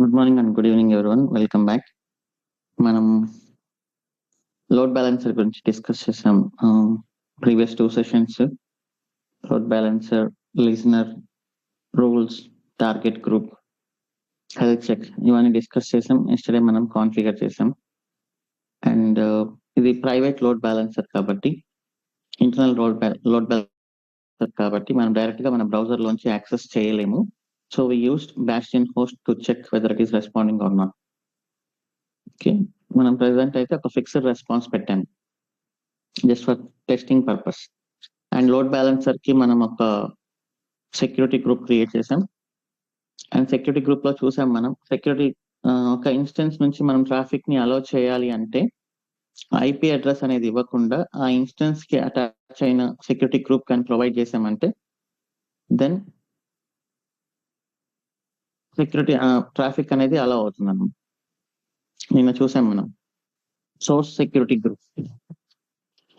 Good morning and good evening everyone. Welcome back. మనం load balancer గురించి discuss చేసాం previous 2 sessions. Load balancer, listener, rules, target group, health check ఇవన్నీ discuss చేసాం. Yesterday మనం configure చేసాం. And ఇది private load balancer కాబట్టి, internal load balancer కాబట్టి మనం డైరెక్ట్ గా మన బ్రౌజర్ లోంచి యాక్సెస్ చేయలేము. So we used Bastion host to check whether it is responding or not. Okay, మనం ప్రెసెంట్ అయితే ఒక ఫిక్స్డ్ రెస్పాన్స్ పెట్టాము just for testing purpose. And load balancer కి మనం ఒక సెక్యూరిటీ గ్రూప్ క్రియేట్ చేసాం. అండ్ సెక్యూరిటీ గ్రూప్ లో చూసాం మనం సెక్యూరిటీ ఒక ఇన్స్టెన్స్ నుంచి మనం ట్రాఫిక్ ని అలౌ చేయాలి అంటే ఐపీ అడ్రస్ అనేది ఇవ్వకుండా ఆ ఇన్స్టెన్స్ కి అటాచ్ అయిన సెక్యూరిటీ గ్రూప్ కానీ ప్రొవైడ్ చేసామంటే దెన్ సెక్యూరిటీ ట్రాఫిక్ అనేది అలౌ అవుతుంది అన్నమాట. నిన్న చూసాం మనం సోర్స్ సెక్యూరిటీ గ్రూప్.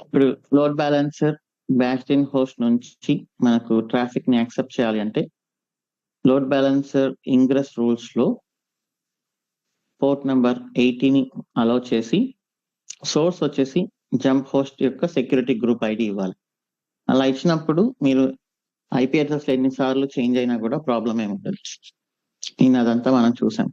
ఇప్పుడు లోడ్ బ్యాలెన్సర్ బ్యాస్టిన్ హోస్ట్ నుంచి మనకు ట్రాఫిక్ ని యాక్సెప్ట్ చేయాలి అంటే లోడ్ బ్యాలెన్సర్ ఇంగ్రెస్ రూల్స్ లో పోర్ట్ నెంబర్ 80ని అలౌ చేసి సోర్స్ వచ్చేసి జంప్ హోస్ట్ యొక్క సెక్యూరిటీ గ్రూప్ ఐడి ఇవ్వాలి. అలా ఇచ్చినప్పుడు మీరు ఐపీ అడ్రస్ ఎన్నిసార్లు చేంజ్ అయినా కూడా ప్రాబ్లం ఏముండదు. అదంతా మనం చూసాం.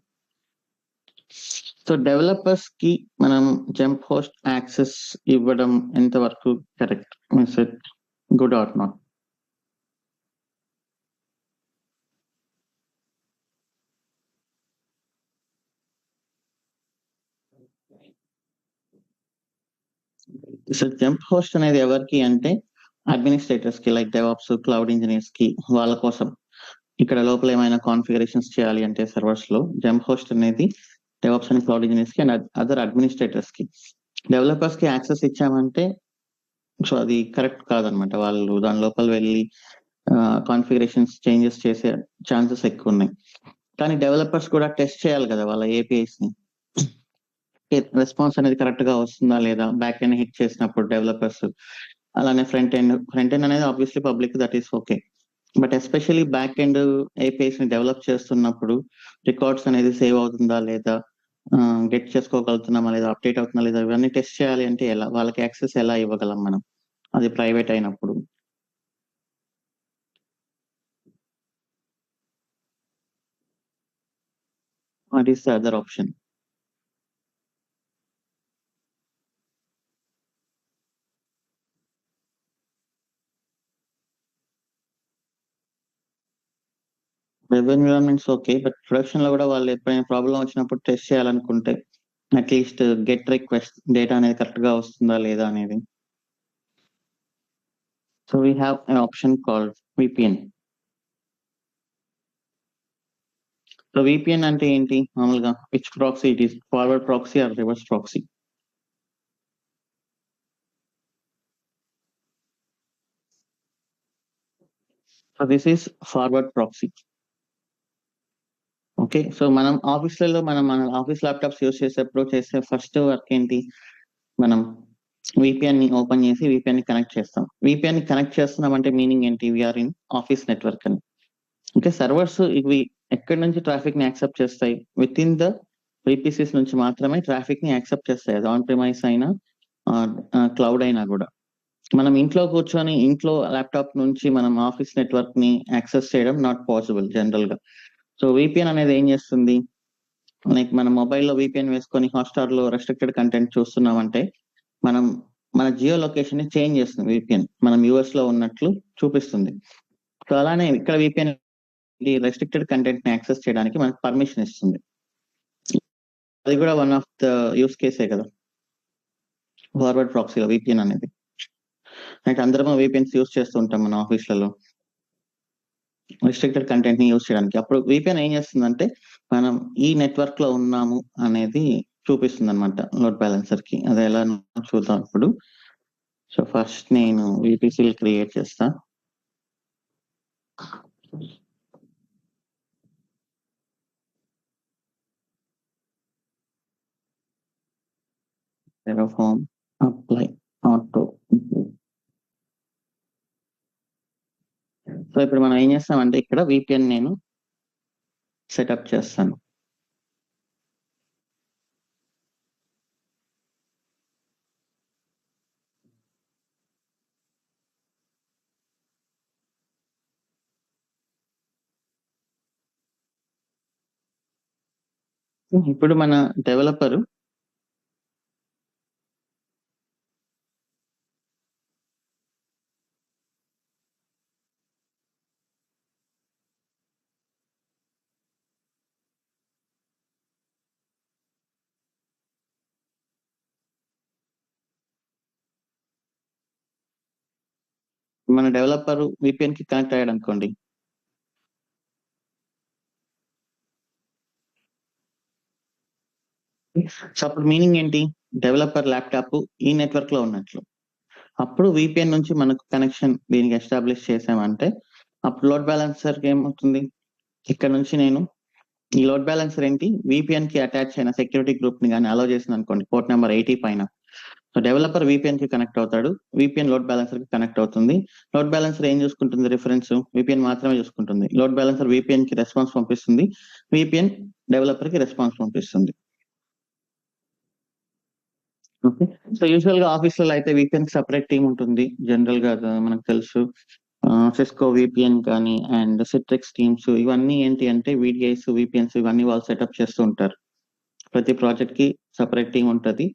సో డెవలపర్స్ కి మనం జంప్ హోస్ట్ యాక్సెస్ ఇవ్వడం ఎంతవరకు correct, good or not? So jump host అనేది ఎవరికి అంటే అడ్మినిస్ట్రేటర్స్ కి, లైక్ డెవాప్స్, క్లౌడ్ ఇంజనీర్స్ కి, వాళ్ళ కోసం. ఇక్కడ లోపల ఏమైనా కాన్ఫిగరేషన్స్ చేయాలి అంటే సర్వర్స్ లో జంప్ హోస్ట్ అనేది డెవాప్స్ అండ్ క్లౌడ్ ఇంజనీర్స్ కి అండ్ అదర్ అడ్మినిస్ట్రేటర్స్ కి. డెవలపర్స్ కి యాక్సెస్ ఇచ్చామంటే సో అది కరెక్ట్ కాదనమాట. వాళ్ళు దాని లోపల వెళ్ళి కాన్ఫిగరేషన్స్ చేంజెస్ చేసే ఛాన్సెస్ ఎక్కువ ఉన్నాయి. కానీ డెవలపర్స్ కూడా టెస్ట్ చేయాలి కదా వాళ్ళ ఏపీఐస్ ని, రెస్పాన్స్ అనేది కరెక్ట్ గా వస్తుందా లేదా బ్యాక్ ఎండ్ హిట్ చేసినప్పుడు డెవలపర్స్. అలానే ఫ్రంట్ ఎండ్ అనేది obviously public, that is okay. But especially back end APIs ని డెవలప్ చేస్తున్నప్పుడు రికార్డ్స్ అనేది సేవ్ అవుతుందా లేదా, గెట్ చేసుకోగలుగుతున్నామా లేదా, అప్డేట్ అవుతుందా లేదా, ఇవన్నీ టెస్ట్ చేయాలి అంటే ఎలా, వాళ్ళకి యాక్సెస్ ఎలా ఇవ్వగలం మనం, అది ప్రైవేట్ అయినప్పుడు? What is the other option? Web environments okay, but production లో కూడా వాళ్ళు ఎప్పుడైనా ప్రాబ్లం వచ్చినప్పుడు టెస్ట్ చేయాలనుకుంటే అట్లీస్ట్ గెట్ రిక్వెస్ట్ డేటా అనేది కరెక్ట్ గా వస్తుందా లేదా అనేది. So we have an option called VPN. So VPN అంటే ఏంటి మామూలుగా? Which proxy it is, forward proxy or reverse proxy? So this is forward proxy. Okay, so మనం ఆఫీస్లలో మన ఆఫీస్ ల్యాప్టాప్స్ యూస్ చేసేప్పుడు చేసే ఫస్ట్ వర్క్ ఏంటి? మనం విపిఎన్ ని ఓపెన్ చేసి విపిఎన్ ని కనెక్ట్ చేస్తాం. విపిఎన్ ని కనెక్ట్ చేస్తున్నాం అంటే మీనింగ్ ఏంటి? వీఆర్ ఇన్ ఆఫీస్ నెట్వర్క్ అని. ఓకే, సర్వర్స్ ఇవి ఎక్కడి నుంచి ట్రాఫిక్ ని యాక్సెప్ట్ చేస్తాయి? విత్ ఇన్ ద విపిసిస్ నుంచి మాత్రమే ట్రాఫిక్ ని యాక్సెప్ట్ చేస్తాయి. అది ఆన్ ప్రిమైస్ అయినా క్లౌడ్ అయినా కూడా. మనం ఇంట్లో కూర్చొని ఇంట్లో ల్యాప్టాప్ నుంచి మనం ఆఫీస్ నెట్వర్క్ ని యాక్సెస్ చేయడం నాట్ పాసిబుల్ జనరల్ గా. సో విపిఎన్ అనేది ఏం చేస్తుంది? లైక్ మన మొబైల్లో విపిఎన్ వేసుకొని హాట్స్టార్ లో రెస్ట్రిక్టెడ్ కంటెంట్ చూస్తున్నామంటే మనం మన జియో లొకేషన్ ని చేంజ్ చేస్తుంది విపిఎన్, మనం యూఎస్ లో ఉన్నట్లు చూపిస్తుంది. సో అలానే ఇక్కడ విపిఎన్ రెస్ట్రిక్టెడ్ కంటెంట్ ని యాక్సెస్ చేయడానికి మనకు పర్మిషన్ ఇస్తుంది. అది కూడా వన్ ఆఫ్ ద యూస్ కేసే కదా ఫార్వర్డ్ ప్రాక్సీలో విపిఎన్ అనేది. అంటే అందరం విపిఎన్స్ యూస్ చేస్తూ ఉంటాం మన ఆఫీస్లలో రిస్ట్రిక్టెడ్ కంటెంట్ ని యూస్ చేయడానికి. అప్పుడు విపిఎన్ ఏం చేస్తుందంటే మనం ఈ నెట్వర్క్ లో ఉన్నాము అనేది చూపిస్తుంది అనమాట లోడ్ బ్యాలెన్సర్ కి. అది ఎలా చూద్దాం ఇప్పుడు. సో ఫస్ట్ నేను విపిసిల్ క్రియేట్ చేస్తా. Terraform apply auto. సో ఇప్పుడు మనం ఏం చేస్తామంటే ఇక్కడ విపిఎన్ నేను సెటప్ చేస్తాను. ఇప్పుడు మన డెవలపర్ VPN కి కనెక్ట్ అయ్యాడు అనుకోండి. సో అప్పుడు మీనింగ్ ఏంటి? డెవలపర్ ల్యాప్టాప్ ఈ నెట్వర్క్ లో ఉన్నట్లు. అప్పుడు VPN నుంచి మనకు కనెక్షన్ దీనికి ఎస్టాబ్లిష్ చేసామంటే అప్పుడు లోడ్ బ్యాలెన్సర్ ఏమవుతుంది? ఇక్కడ నుంచి నేను ఈ లోడ్ బ్యాలెన్సర్ ఏంటి? VPN కి అటాచ్ అయిన సెక్యూరిటీ గ్రూప్ ని కానీ అలో చేసింది అనుకోండి పోర్ట్ నెంబర్ 80 పైన. సో డెవలపర్ VPN కి కనెక్ట్ అవుతాడు, VPN లోడ్ బ్యాలెన్సర్ కి కనెక్ట్ అవుతుంది. లోడ్ బ్యాలెన్సర్ ఏం చూసుకుంటుంది? రిఫరెన్స్ VPN మాత్రమే చూసుకుంటుంది. లోడ్ బ్యాలెన్సర్ VPN కి రెస్పాన్స్ పంపిస్తుంది, VPN డెవలపర్ కి రెస్పాన్స్ పంపిస్తుంది. ఓకే. సో యూజువల్ గా ఆఫీసులలో అయితే VPN కి సపరేట్ టీమ్ ఉంటుంది. జనరల్ గా మనకు తెలుసు సిస్కో VPN కానీ అండ్ సిట్రిక్స్ టీమ్స్ ఇవన్నీ ఏంటి అంటే VDIs VPNs ఇవన్నీ వాళ్ళు సెటప్ చేస్తూ ఉంటారు. ప్రతి ప్రాజెక్ట్ కి సపరేట్ టీం ఉంటుంది,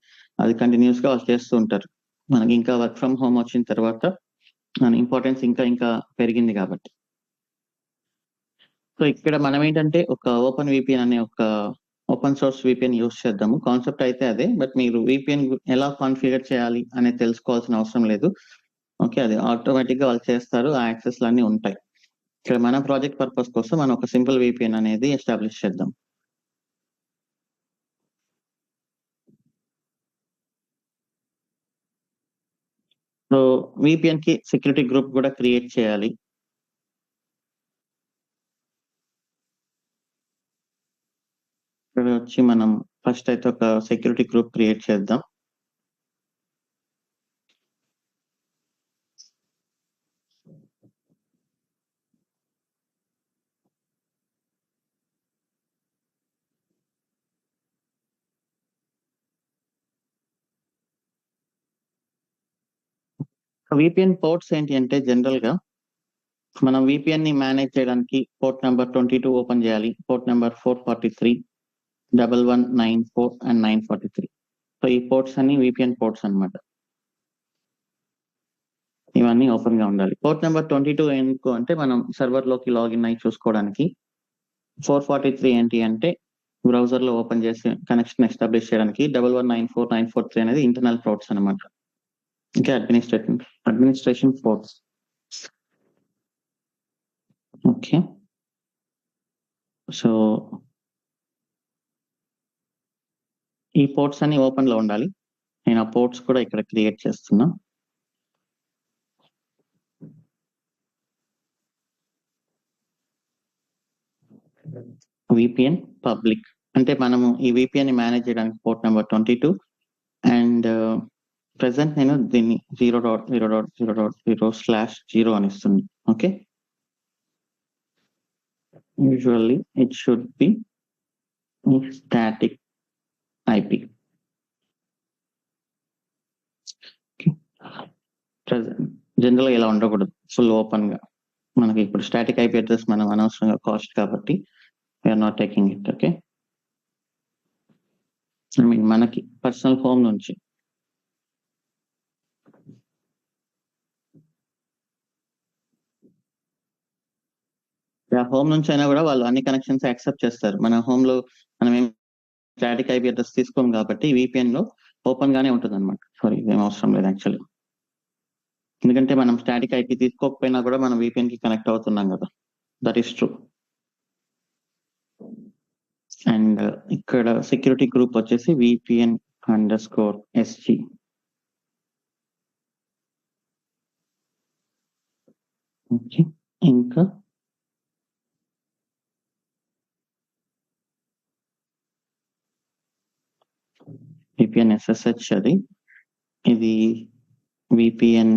అది కంటిన్యూస్ గా వాళ్ళు చేస్తూ ఉంటారు. మనకి ఇంకా వర్క్ ఫ్రమ్ హోమ్ వచ్చిన తర్వాత దాని ఇంపార్టెన్స్ ఇంకా పెరిగింది కాబట్టి. సో ఇక్కడ మనం ఏంటంటే ఒక ఓపెన్ VPN అనే ఒక ఓపెన్ సోర్స్ VPN యూస్ చేద్దాము. కాన్సెప్ట్ అయితే అదే, బట్ మీరు VPN ఎలా కాన్ఫిగర్ చేయాలి అనేది తెలుసుకోవాల్సిన అవసరం లేదు. ఓకే, అది ఆటోమేటిక్ గా వాళ్ళు చేస్తారు, ఆ యాక్సెస్ అన్ని ఉంటాయి. ఇక్కడ మన ప్రాజెక్ట్ పర్పస్ కోసం మనం ఒక సింపుల్ VPN అనేది ఎస్టాబ్లిష్ చేద్దాం. సో VPN కి సెక్యూరిటీ గ్రూప్ కూడా క్రియేట్ చేయాలి. ఇక్కడ వచ్చి మనం ఫస్ట్ అయితే ఒక సెక్యూరిటీ గ్రూప్ క్రియేట్ చేద్దాం. VPN పోర్ట్స్ ఏంటి అంటే జనరల్ గా మనం VPN ని మేనేజ్ చేయడానికి పోర్ట్ నెంబర్ 22 ఓపెన్ చేయాలి, పోర్ట్ నెంబర్ 443, 1194 అండ్ 943. సో ఈ పోర్ట్స్ అన్ని VPN పోర్ట్స్ అన్నమాట. ఇవన్నీ ఓపెన్ గా ఉండాలి. పోర్ట్ నెంబర్ 22 ఎందుకు అంటే మనం సర్వర్ లోకి లాగిన్ అయి చూసుకోవడానికి. 443 ఏంటి అంటే బ్రౌజర్ లో ఓపెన్ చేసి కనెక్షన్ ఎస్టాబ్లిష్ చేయడానికి. 1194 943 అనేది ఇంటర్నల్ పోర్ట్స్ అన్నమాట. ఇంకా అడ్మినిస్ట్రేషన్ పోర్ట్స్. ఓకే, సో ఈ పోర్ట్స్ అన్ని ఓపెన్ లో ఉండాలి. నేను ఆ పోర్ట్స్ కూడా ఇక్కడ క్రియేట్ చేస్తున్నా. VPN పబ్లిక్ అంటే మనము ఈ VPN ని మేనేజ్ చేయడానికి పోర్ట్ నెంబర్ 22 అండ్ ప్రెసెంట్ నేను దీన్ని 0.0.0.0/0 అని ఇస్తుంది. Okay, usually it should be static IP. General గా ఇలా ఉండకూడదు, ఫుల్ ఓపెన్ గా. మనకి ఇప్పుడు స్టాటిక్ IP అడ్రస్ మనం అనవసరంగా కాస్ట్ కాబట్టి we're not taking it. Okay, I mean మనకి పర్సనల్ హోమ్ నుంచి. హోమ్ నుంచి అయినా కూడా వాళ్ళు అన్ని కనెక్షన్స్ యాక్సెప్ట్ చేస్తారు. మన హోమ్ లో మనం ఏం స్టాటిక్ IP అడ్రస్ తీసుకోం కాబట్టి VPN లో ఓపెన్ గానే ఉంటుంది అనమాట. సారీ, ఇదేం అవసరం లేదు యాక్చువల్లీ, ఎందుకంటే మనం స్టాటిక్ IP తీసుకోకపోయినా కూడా మనం VPN కి కనెక్ట్ అవుతున్నాం కదా. That is true. అండ్ ఇక్కడ సెక్యూరిటీ గ్రూప్ వచ్చేసి VPN_SG. ఓకే, ఇంకా VPN SSH అది, ఇది VPN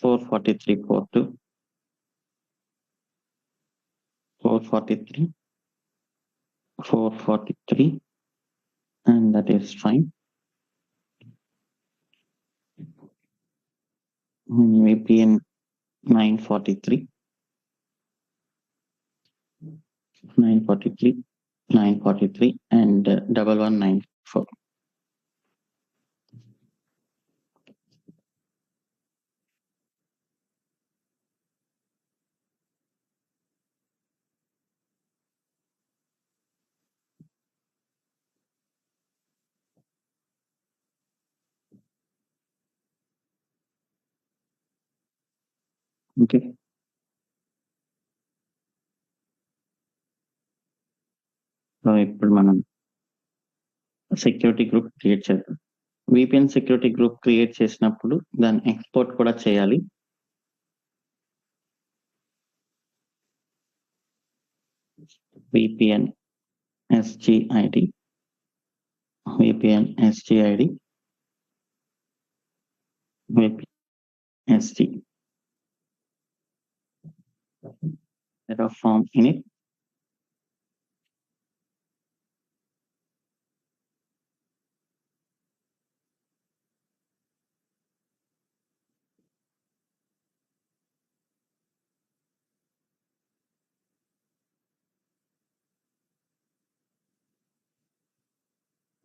443 port 443 and that is fine. VPN 943 943, 943 and 1194. Okay. So ఇప్పుడు మనం సెక్యూరిటీ గ్రూప్ క్రియేట్ చేద్దాం. VPN సెక్యూరిటీ గ్రూప్ క్రియేట్ చేసినప్పుడు దాన్ని ఎక్స్పోర్ట్ కూడా చేయాలి. VPN SGID, VPN SGID, VPN SG, Terraform init,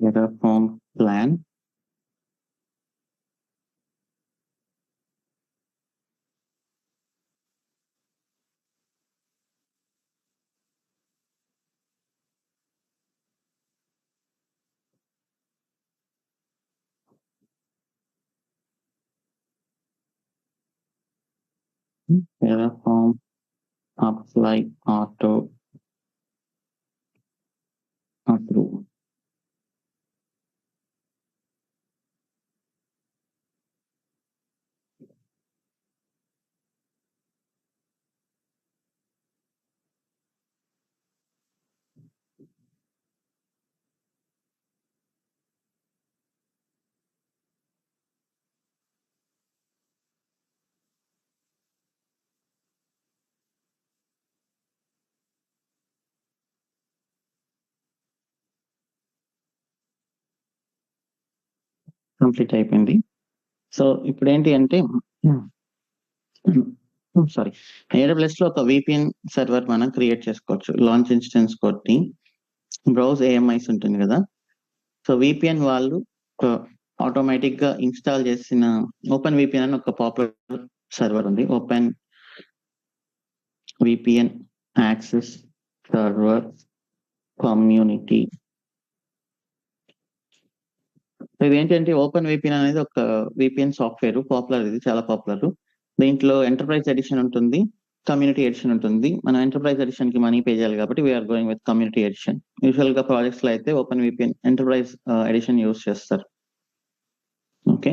Terraform plan, Terraform apply auto approve. Complete అయిపోయింది. So ఇప్పుడు ఏంటి అంటే సారీ, AWS లో ఒక VPN సర్వర్ మనం క్రియేట్ చేసుకోవచ్చు. లాంచ్ ఇన్స్టెన్స్ కొట్టి బ్రౌజ్ AMIs ఉంటుంది కదా, సో VPN వాళ్ళు ఆటోమేటిక్ గా ఇన్స్టాల్ చేసిన ఓపెన్ VPN అని ఒక పాపులర్ సర్వర్ ఉంది. Open VPN access server community. ఇది ఏంటంటే ఓపెన్ VPN అనేది ఒక VPN సాఫ్ట్వేర్, పాపులర్, ఇది చాలా పాపులర్. దీంట్లో ఎంటర్ప్రైజ్ ఎడిషన్ ఉంటుంది, కమ్యూనిటీ ఎడిషన్ ఉంటుంది. మనం ఎంటర్ప్రైజ్ ఎడిషన్ కి మనీ పే చేయాలి కాబట్టి we're going with community edition. Usual గా ప్రాజెక్ట్స్ లో అయితే open VPN enterprise edition use చేస్తారు. ఓకే,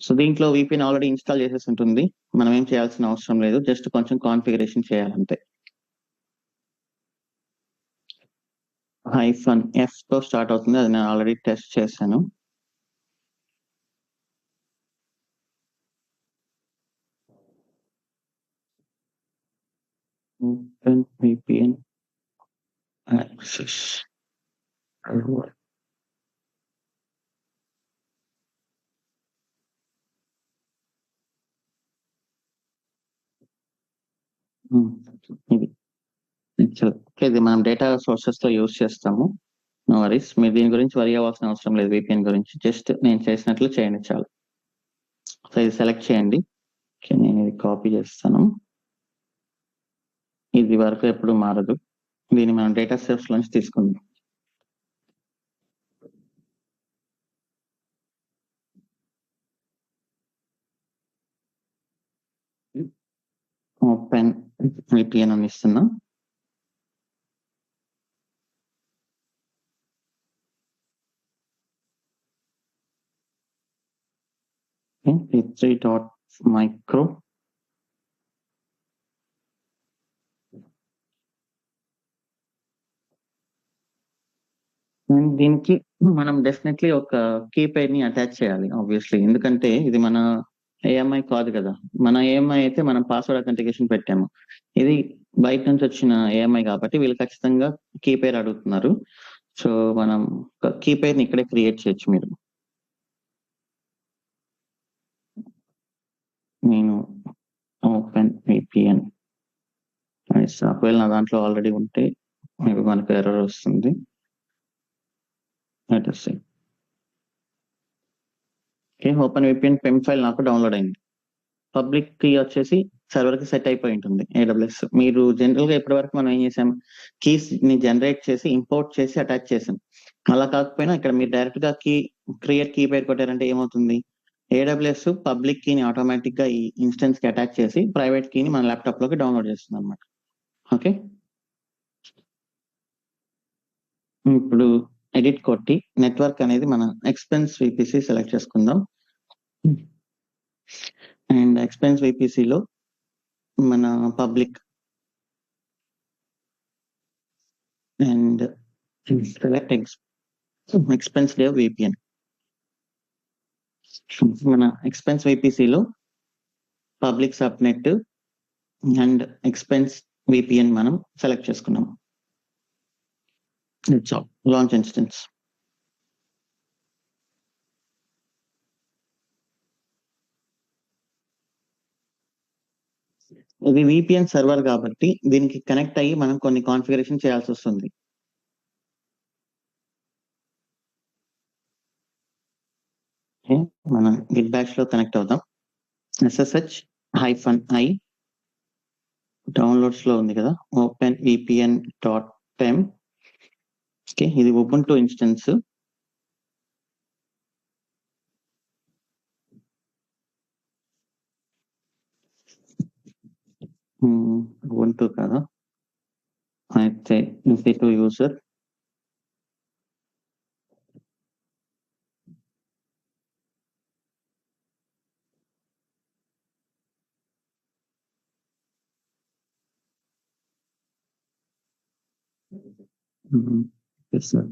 సో దీంట్లో VPN ఆల్రెడీ ఇన్స్టాల్ చేసేసి ఉంటుంది, మనం ఏం చేయాల్సిన అవసరం లేదు, జస్ట్ కొంచెం కాన్ఫిగరేషన్ చేయాలంతే. -F తో స్టార్ట్ అవుతుంది, అది నేను ఆల్రెడీ టెస్ట్ చేశాను. Open VPN access server. ఇది మనం డేటా సోర్సెస్ లో యూజ్ చేస్తాము. నో వరీస్, మీరు దీని గురించి వరి అవ్వాల్సిన అవసరం లేదు. VPN గురించి జస్ట్ నేను చేసినట్లు చేయండి చాలు. సో ఇది సెలెక్ట్ చేయండి. నేను ఇది కాపీ చేస్తాను, ఇది వరకు ఎప్పుడు మారదు. దీన్ని మనం డేటా సోర్స్ నుంచి తీసుకుందాం. ఓపెన్ VPN అని ఇస్తున్నాం. H3.micro. దీనికి మనం డెఫినెట్లీ ఒక కీప్యాడ్ ని అటాచ్ చేయాలి ఆబ్వియస్లీ, ఎందుకంటే ఇది మన AMI కాదు కదా. మన AMI అయితే మనం పాస్వర్డ్ అథెంటికేషన్ పెట్టాము, ఇది బయట నుంచి వచ్చిన AMI కాబట్టి వీళ్ళు ఖచ్చితంగా కీప్యాడ్ అడుగుతున్నారు. సో మనం కీప్యాడ్ ని ఇక్కడే క్రియేట్ చేయొచ్చు. మీరు నేను ఓపెన్ VPN అని ఎస్, ఒకవేళ నా దాంట్లో ఆల్రెడీ ఉంటే మేబీ మనకు ఎర్రర్ వస్తుంది. Okay, open VPN PEM file నాకు డౌన్లోడ్ అయింది. పబ్లిక్ కీ వచ్చేసి సర్వర్ కి సెట్ అయిపోయి ఉంటుంది AWS. మీరు జనరల్ గా ఇప్పటి వరకు మనం ఏం చేసాం, కీస్ ని జనరేట్ చేసి ఇంపోర్ట్ చేసి అటాచ్ చేసాం. అలా కాకపోయినా ఇక్కడ మీరు డైరెక్ట్ గా క్రియేట్ కీ పేరు కొట్టారంటే ఏమవుతుంది, AWS పబ్లిక్ కీని ఆటోమేటిక్ గా ఈ ఇన్స్టెన్స్ కి అటాచ్ చేసి ప్రైవేట్ కీని మన ల్యాప్టాప్ లోకి డౌన్లోడ్ చేస్తుంది అనమాట. ఓకే, ఇప్పుడు ఎడిట్ కొట్టి నెట్వర్క్ అనేది మన ఎక్స్పెన్స్ VPC సెలెక్ట్ చేసుకుందాం. అండ్ ఎక్స్పెన్స్ VPC లో మన పబ్లిక్ అండ్ సెలెక్ట్ ఎక్స్పెన్స్ లేవ్ VPN. మన ఎక్స్పెన్స్ VPC లో public subnet and expense VPN మనం సెలెక్ట్ చేసుకున్నాం. Launch instance. ఇది VPN సర్వర్ కాబట్టి దీనికి కనెక్ట్ అయ్యి మనం కొన్ని కాన్ఫిగరేషన్ చేయాల్సి వస్తుంది. మనం గిట్ బ్యాష్ లో కనెక్ట్ అవుతాం. SSH-i డౌన్లోడ్స్ లో ఉంది కదా, openvpn.pem. ఓకే, ఇది ఉబుంటు ఇన్స్టెన్స్. ఉబుంటు కదా, అయితే EC2 యూజర్.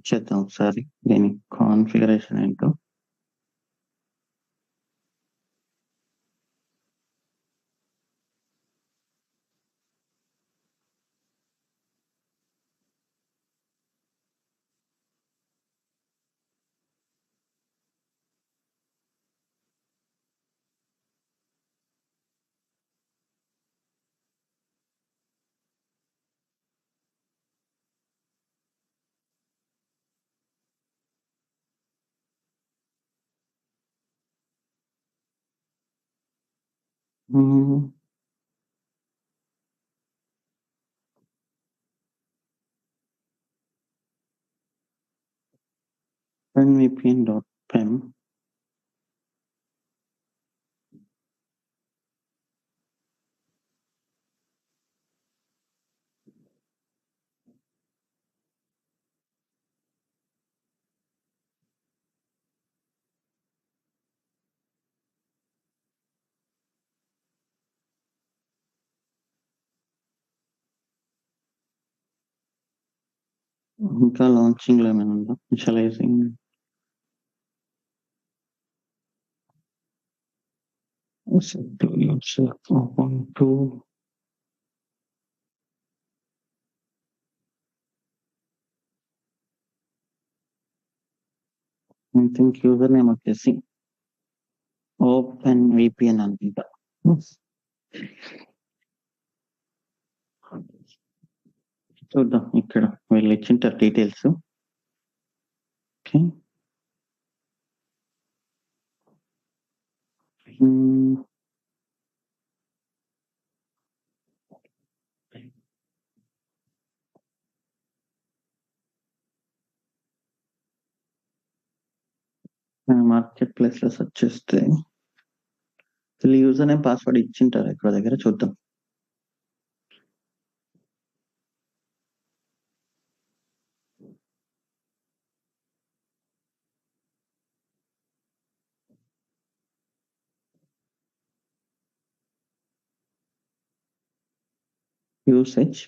చేద్దాం ఒకసారి దీని కాన్ఫిగరేషన్ ఏంటో. openvpn.pem. ఇంకా లాంచింగ్ లో ఏమైనా ఉందా? Initializing. Ubuntu. I think user name వచ్చేసి OpenVPN అనుకుంటా. చూద్దాం, ఇక్కడ వీళ్ళు ఇచ్చింటారు డీటెయిల్స్. ఓకే, మార్కెట్ ప్లేస్ లో సెర్చ్ చేస్తే వీళ్ళు యూజర్ నేమ్ పాస్వర్డ్ ఇచ్చింటారు ఇక్కడ దగ్గర, చూద్దాం. Usage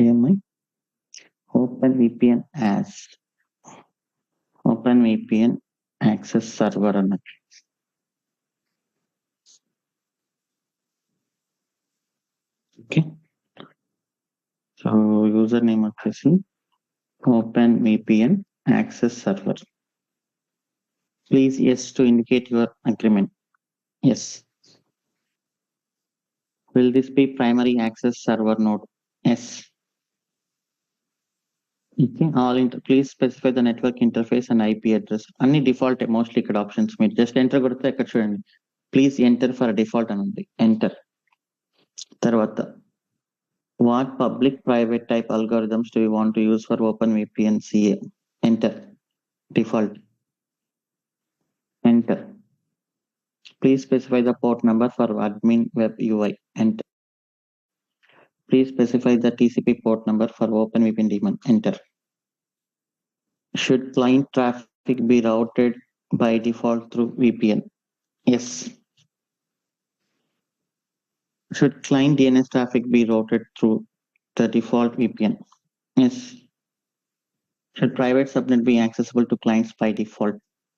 AMI OpenVPN as OpenVPN access server అన్నట్టు. Okay, so so user name వచ్చేసి open VPN access server. Please yes to indicate your agreement. Yes. Will this be primary access server node? Yes. Okay. Please specify the network interface and IP address. Any default mostly ఇక్కడ options మీరు just enter కొడితే ఇక్కడ చూడండి. Please enter for default అని ఉంది. Enter. తర్వాత what public private type algorithms do you want to use for OpenVPN CA? Enter. Default. Enter. Please specify the port number for admin web UI. Enter. Please specify the TCP port number for OpenVPN daemon. Enter. Should client traffic be routed by default through VPN? Yes. Should client DNS traffic be routed through the default VPN? Yes. Should private subnet be accessible to clients by default?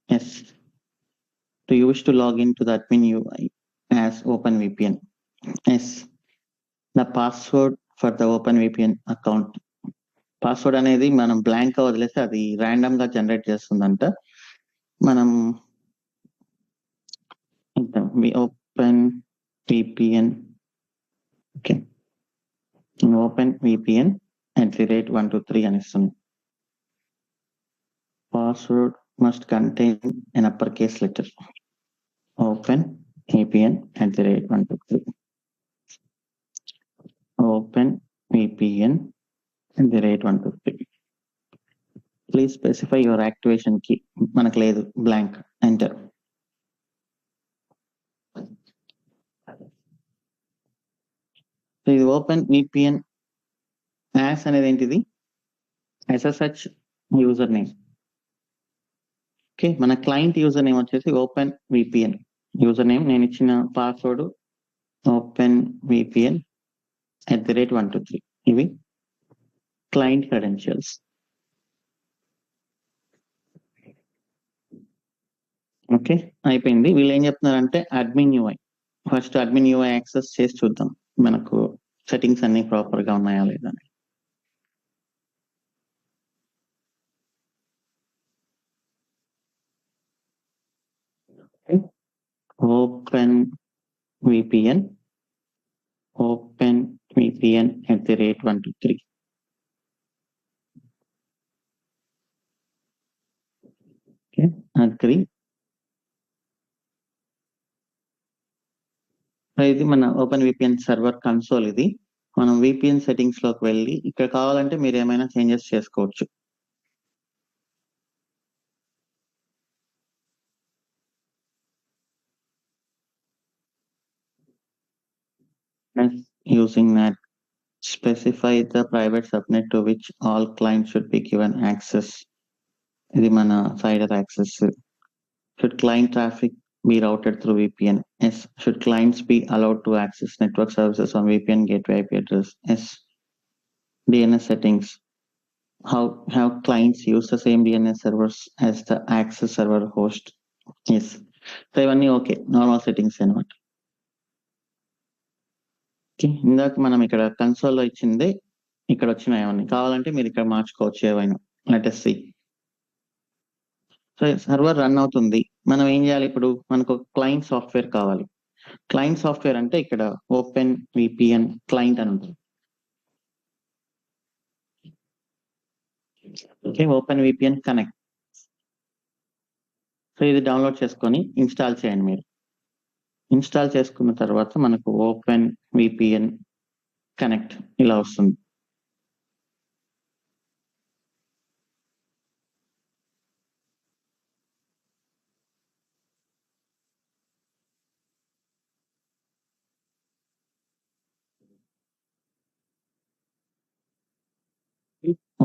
Yes. Do you wish to log into the admin UI as OpenVPN? Yes. The password for the OpenVPN account. Password అనేది మనం blank గా వదిలేస్తే అది random గా generate చేస్తుందంట. మనం open VPN okay open VPN @123 అని ఇస్తుంది. Password must contain an uppercase letter. Open VPN @123. Open VPN @123. Please specify your activation key. మనకు లేదు, బ్లాంక్. ఎంటర్. ఇది ఓపెన్ విపిఎన్ యాస్ అనేది ఏంటిది? SSH user name. ఓకే, మన క్లయింట్ యూజర్ నేమ్ వచ్చేసి open VPN user name. నేను ఇచ్చిన password open VPN @123. ఇవి క్లయింట్ క్రెడెన్షియల్స్. ఓకే, అయిపోయింది. వీళ్ళు ఏం చెప్తున్నారంటే admin UI. First admin UI access చేసి చూద్దాం మనకు సెట్టింగ్స్ అన్ని ప్రాపర్ గా ఉన్నాయా లేదా. Open VPN @123. Okay, agree. ఇది మన ఓపెన్ విపిఎన్ సర్వర్ కన్సోల్. ఇది మనం విపిఎన్ సెట్టింగ్స్ లోకి వెళ్ళి ఇక్కడ కావాలంటే మీరు ఏమైనా చేంజెస్ చేసుకోవచ్చు. Using that, specify the private subnet to which all clients should be given access. ఇది మన cider access. Should client traffic be routed through VPN? Yes. Should clients be allowed to access network services on VPN gateway IP address? Yes. DNS settings. How have clients use the same DNS servers as the access server host? Yes. So ఇవన్నీ okay, normal settings అనమాట. ఇందాక మనం ఇక్కడ కన్సోల్లో ఇచ్చింది ఇక్కడ వచ్చినాయి అవన్నీ. కావాలంటే మీరు ఇక్కడ మార్చుకోవచ్చు ఏవైనా. Latest C. So server run అవుతుంది. మనం ఏం చేయాలి ఇప్పుడు? మనకు క్లయింట్ సాఫ్ట్వేర్ కావాలి. క్లయింట్ సాఫ్ట్వేర్ అంటే ఇక్కడ ఓపెన్ విపిఎన్ క్లయింట్ అని ఉంటుంది. Okay, open VPN connect. So ఇది డౌన్లోడ్ చేసుకొని ఇన్స్టాల్ చేయండి మీరు. ఇన్స్టాల్ చేసుకున్న తర్వాత మనకు ఓపెన్ విపిఎన్ కనెక్ట్ ఇలా వస్తుంది.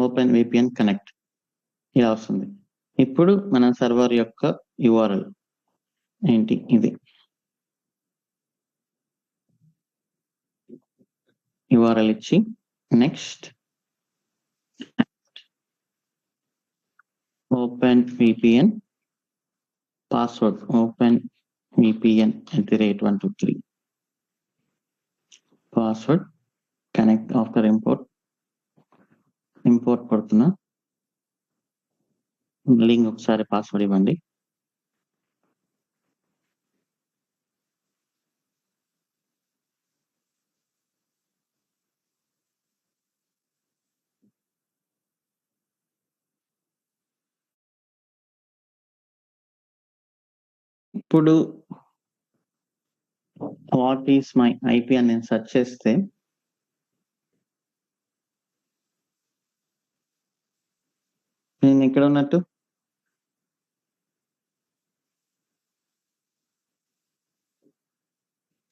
ఓపెన్ విపిఎన్ కనెక్ట్ ఇలా వస్తుంది. ఇప్పుడు మన సర్వర్ యొక్క URL ఏంటి? ఇది URL ఇచ్చి next open VPN password open VPN @123 password connect after import కొడుతున్నా. మళ్ళీ ఇంకొకసారి పాస్వర్డ్ ఇవ్వండి. ఇప్పుడు వాట్ ఈస్ మై ఐపీ అని నేను సెర్చ్ చేస్తే నేను ఎక్కడ ఉన్నట్టు?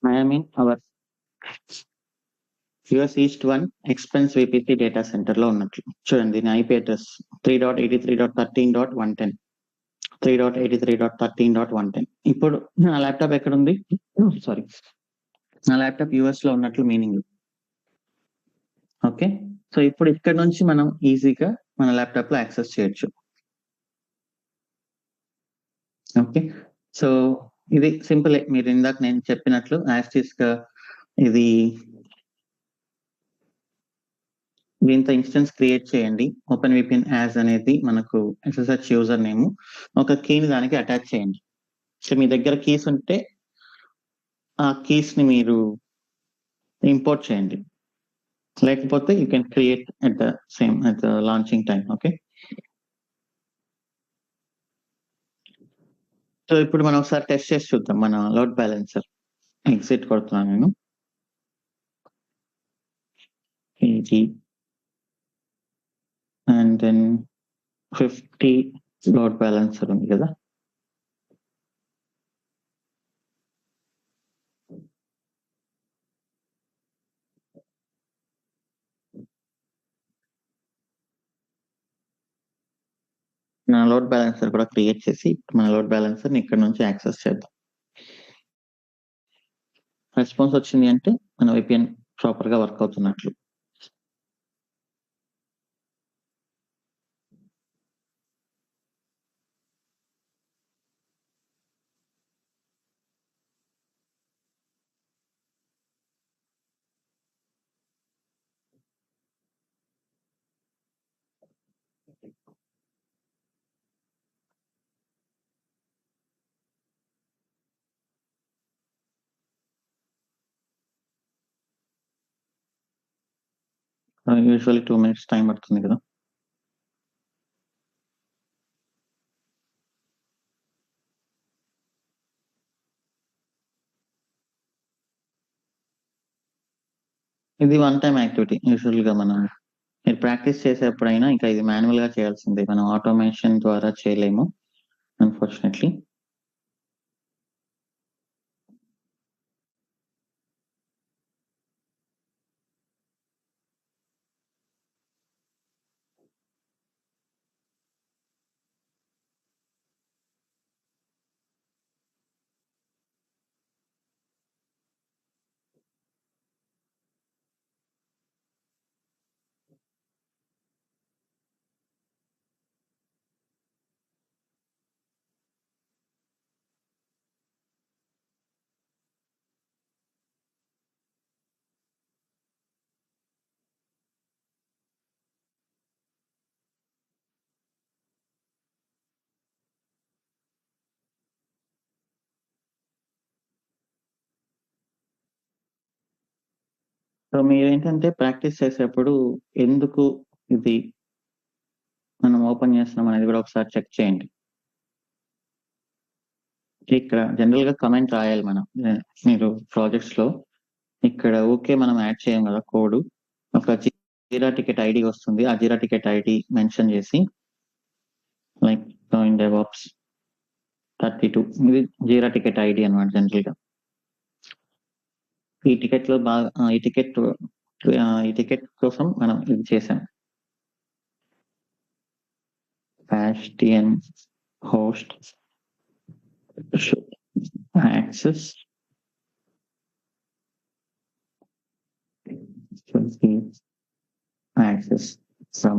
I am in our US east 1 expense VPC data centre లో ఉన్నట్లు. చూడండి దీని ఐపీ అడ్రస్ 3.83.13.110 3.83.13.110. ఇప్పుడు నా ల్యాప్టాప్ ఎక్కడ ఉంది? సారీ, నా ల్యాప్టాప్ యుఎస్ లో ఉన్నట్లు మీనింగ్. ఓకే, సో ఇప్పుడు ఇక్కడ నుంచి మనం ఈజీగా మన ల్యాప్టాప్ లో యాక్సెస్ చేయొచ్చు. ఓకే, సో ఇది సింపుల్. మీరు ఇందాక నేను చెప్పినట్లు యాస్టిస్ గా ఇది దీంతో ఇన్స్టెన్స్ క్రియేట్ చేయండి. ఓపెన్ విపిఎన్ యాజ్ అనేది మనకు ఎస్ఎస్హెచ్ యూజర్ నేమ్, ఒక కీని దానికి అటాచ్ చేయండి. సో మీ దగ్గర కీస్ ఉంటే ఆ కీస్ ని మీరు ఇంపోర్ట్ చేయండి, లేకపోతే you can create at the launching time. Okay, so ఇప్పుడు మనం ఒకసారి టెస్ట్ చేసి చూద్దాం. మన లోడ్ బ్యాలెన్సర్ ఎగ్జిట్ కొడుతున్నాను నేను. ఇది అండ్ దెన్ 50 లోడ్ బ్యాలెన్సర్ ఉంది కదా. నా లోడ్ బ్యాలెన్సర్ కూడా క్రియేట్ చేసి మన లోడ్ బ్యాలెన్సర్ ఇక్కడ నుంచి యాక్సెస్ చేద్దాం. రెస్పాన్స్ వచ్చింది అంటే మన విపిఎన్ ప్రాపర్ గా వర్క్ అవుతున్నట్లు. యూజువల్లీ 2 minutes టైం పడుతుంది కదా. ఇది వన్ టైం యాక్టివిటీ. యూజువల్ గా మనం మీరు ప్రాక్టీస్ చేసేప్పుడైనా ఇంకా ఇది మాన్యువల్ గా చేయాల్సిందే, మనం ఆటోమేషన్ ద్వారా చేయలేము అన్ఫార్చునేట్లీ. సో మీరు ఏంటంటే ప్రాక్టీస్ చేసేప్పుడు ఎందుకు ఇది మనం ఓపెన్ చేస్తున్నాం అనేది కూడా ఒకసారి చెక్ చేయండి. ఇక్కడ జనరల్ గా కమెంట్ రాయాలి మనం. మీరు ప్రాజెక్ట్స్ లో ఇక్కడ ఓకే మనం యాడ్ చేయం కదా కోడ్, ఒక జీరా టికెట్ ఐడి వస్తుంది, ఆ జీరా టికెట్ ఐడి మెన్షన్ చేసి లైక్ జాయిన్ డెవాప్స్ 32, ఇది జీరా టికెట్ ఐడి అనమాట. జనరల్ గా ఈ టికెట్ లో బాగా ఈ టికెట్ కోసం మనం ఇది చేసాం. Bastion host should access should be access from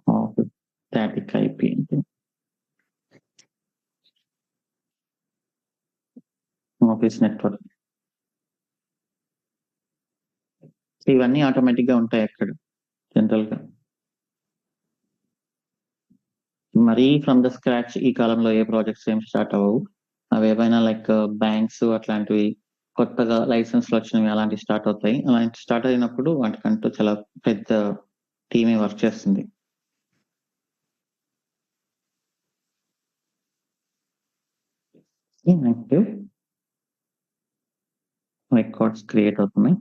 of static IP. Office network. ఇవన్నీ ఆటోమేటిక్ గా ఉంటాయి అక్కడ జనరల్ గా. మరీ ఫ్రమ్ ద స్క్రాచ్ ఈ కాలంలో ఏ ప్రాజెక్ట్స్ ఏం స్టార్ట్ అవ్వవు. అవి ఏవైనా లైక్ బ్యాంక్స్ అట్లాంటివి కొత్తగా లైసెన్స్లు వచ్చినవి అలాంటివి స్టార్ట్ అవుతాయి. అలాంటి స్టార్ట్ అయినప్పుడు వాటికంటూ చాలా పెద్ద టీమే వర్క్ చేస్తుంది. నెక్స్ట్ రికార్డ్స్ క్రియేట్ అవుతున్నాయి.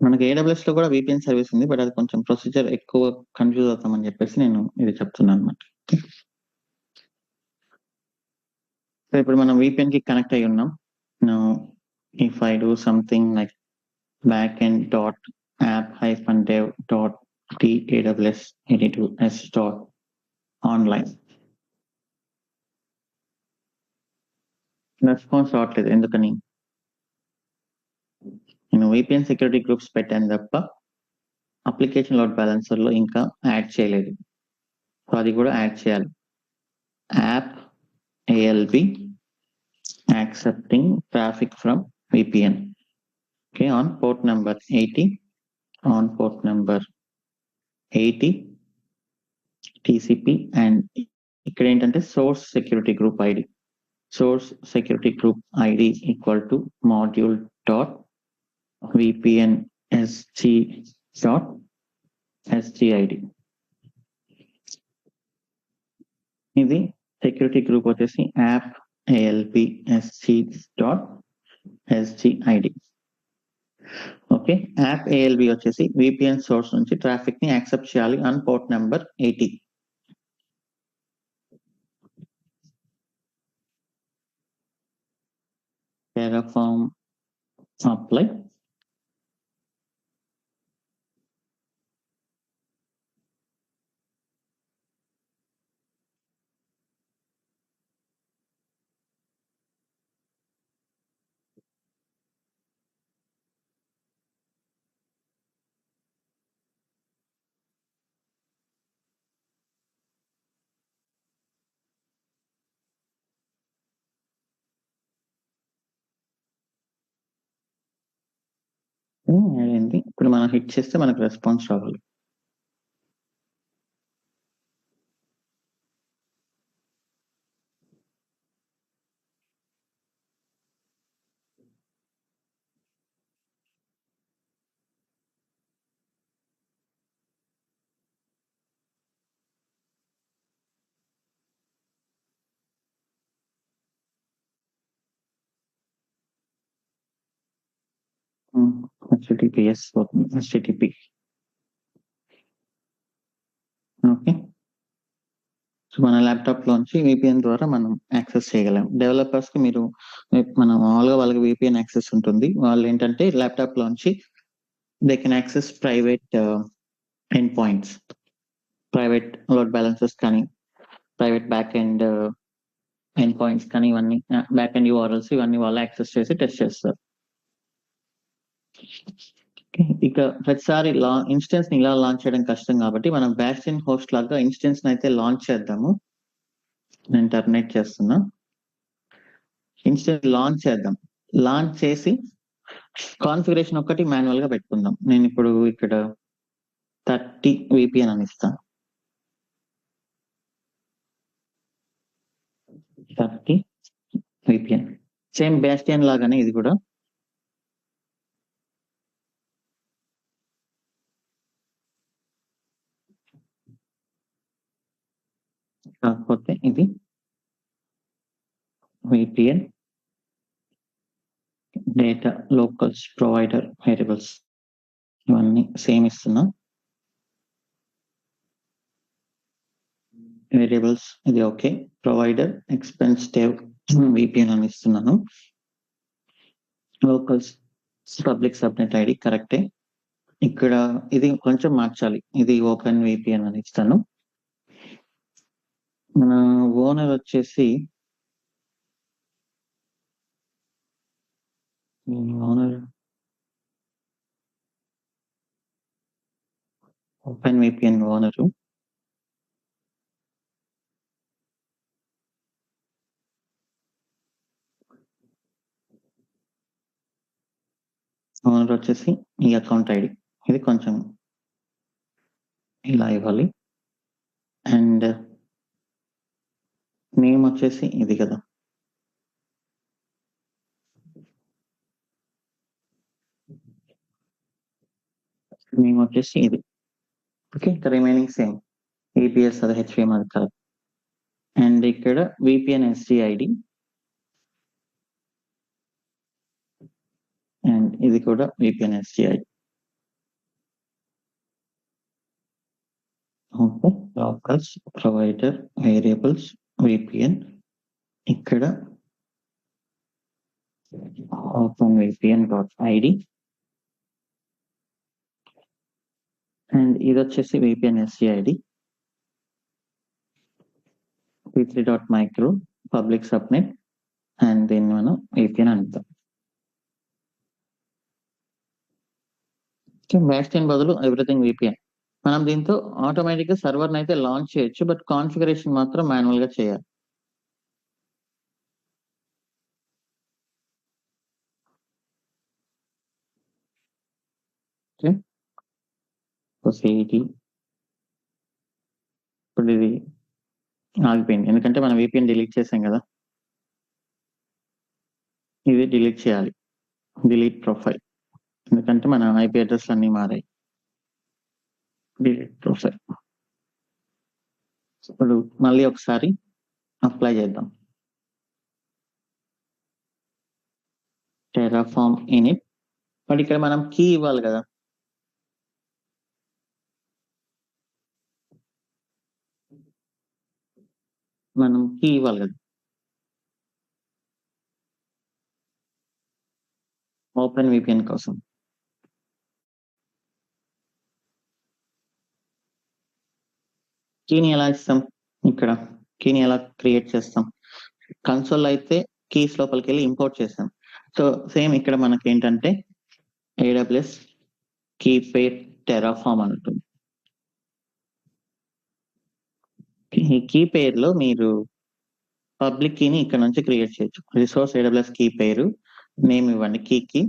మనకి ఏడబ్ల్యూఎస్ లో కూడా విపిఎన్ సర్వీస్ ఉంది, బట్ అది కొంచెం ప్రొసీజర్ ఎక్కువ కన్ఫ్యూజ్ అవుతామని చెప్పేసి నేను ఇది చెప్తున్నాను అనమాట. సో ఇప్పుడు మనం విపిఎన్ కి కనెక్ట్ అయి ఉన్నాం. If I do something like backend.app-dev.taws82s.online response రావట్లేదు. ఎందుకని? నేను విపిఎన్ సెక్యూరిటీ గ్రూప్స్ పెట్టాను తప్ప అప్లికేషన్ లోడ్ బ్యాలెన్సర్ లో ఇంకా యాడ్ చేయలేదు. సో అది కూడా యాడ్ చేయాలి. App ALB accepting traffic from VPN. Okay, on port number 80 TCP and ఇక్కడ ఏంటంటే source security group ID. Source security group ID equal to module.vpnsg.sgid. ఇది సెక్యూరిటీ గ్రూప్ వచ్చేసి app ALBSG.sgid. Okay, app ALB వచ్చేసి VPN source నుంచి traffic ని accept చేయాలి on port number 80. Terraform apply. అయింది. ఇప్పుడు మనం హిట్ చేస్తే మనకు రెస్పాన్స్ రావాలి. HTTPS HTTP. ఓకే, సో మన ల్యాప్టాప్ లోంచి VPN ద్వారా మనం యాక్సెస్ చేయగలం. డెవలపర్స్ కి మీరు మనం మామూలుగా వాళ్ళకి VPN యాక్సెస్ ఉంటుంది. వాళ్ళు ఏంటంటే ల్యాప్టాప్ లోంచి they can access private end points, private load balances కానీ private back end end points కానీ ఇవన్నీ బ్యాక్ ఎండ్ URLs ఇవన్నీ వాళ్ళు యాక్సెస్ చేసి టెస్ట్ చేస్తారు. ఇక ప్రతిసారి ఇన్స్టెన్స్ ని ఇలా లాంచ్ చేయడం కష్టం కాబట్టి మనం బ్యాస్టియన్ హోస్ట్ లాగా ఇన్స్టెన్స్ అయితే లాంచ్ చేద్దాము. నేను టర్మినేట్ చేస్తున్నా. ఇన్స్టెన్స్ లాంచ్ చేద్దాం. లాంచ్ చేసి కాన్ఫిగరేషన్ ఒక్కటి మాన్యువల్ గా పెట్టుకుందాం. నేను ఇప్పుడు ఇక్కడ 30 VPN అని ఇస్తాను. 30 VPN సేమ్ బ్యాస్టియన్ లాగానే ఇది కూడా. కాకపోతే ఇది VPN data locals provider variables ఇవన్నీ సేమ్ ఇస్తున్నా. వేరియబుల్స్ ఇది ఓకే. ప్రొవైడర్ ఎక్స్పెన్సివ్ VPN అని ఇస్తున్నాను. లోకల్స్ పబ్లిక్ సబ్నెట్ ఐడి కరెక్టే. ఇక్కడ ఇది కొంచెం మార్చాలి. ఇది ఓపెన్ విపిఎన్ అని ఇస్తాను. మన ఓనర్ వచ్చేసి ఓనర్ ఓపెన్ విపిఎన్ ఓనరు వచ్చేసి ఈ అకౌంట్ ఐడి ఇది కొంచెం ఇలా ఇవ్వాలి. అండ్ నేమ్ వచ్చేసి ఇది కదా, నేమ్ వచ్చేసి ఇది. ఓకే, రిమైనింగ్ సేమ్ ఏపీఎస్ అది హెచ్విఎం అది కాదు. అండ్ ఇక్కడ విపిఎన్ ఎస్డి ఐడి అండ్ ఇది కూడా VPN SD ID. Okay, locals provider variables VPN ఇక్కడ open VPN dot ID and ఇది వచ్చేసి VPN SD ID p3.micro public subnet and దీన్ని మనం విపిఎన్ అంటాం. వ్యాక్సిన్ బదులు ఎవ్రీథింగ్ విపిఎన్. మనం దీంతో ఆటోమేటిక్ గా సర్వర్ అయితే లాంచ్ చేయొచ్చు, బట్ కాన్ఫిగరేషన్ మాత్రం మాన్యువల్ గా చేయాలి. ఇప్పుడు ఇది ఆగిపోయింది ఎందుకంటే మనం విపిఎన్ డిలీట్ చేసాం కదా. ఇది డిలీట్ చేయాలి, డిలీట్ ప్రొఫైల్, ఎందుకంటే మన ఐపీ అడ్రస్ అన్ని మారాయి. Delete profile. ఇప్పుడు మళ్ళీ ఒకసారి అప్లై చేద్దాం. టెరాఫార్మ్ ఇనిట్, బట్ ఇక్కడ మనం కీ ఇవ్వాలి కదా. మనం కీ ఇవ్వాలి కదా ఓపెన్ విపిఎన్ కోసం. కీని ఎలా ఇస్తాం? ఇక్కడ కీని ఎలా క్రియేట్ చేస్తాం? కన్సోల్ అయితే కీస్ లోపలికి వెళ్ళి ఇంపోర్ట్ చేస్తాం. సో సేమ్ ఇక్కడ మనకి ఏంటంటే ఏడబ్ల్యూఎస్ కీ పేర్ టెరాఫార్మ్ అని ఉంటుంది. ఈ కీ పేరులో మీరు పబ్లిక్ కీని ఇక్కడ నుంచి క్రియేట్ చేయొచ్చు. రిసోర్స్ ఏడబ్ల్యూఎస్ కీ పేరు, నేమ్ ఇవ్వండి కీకి,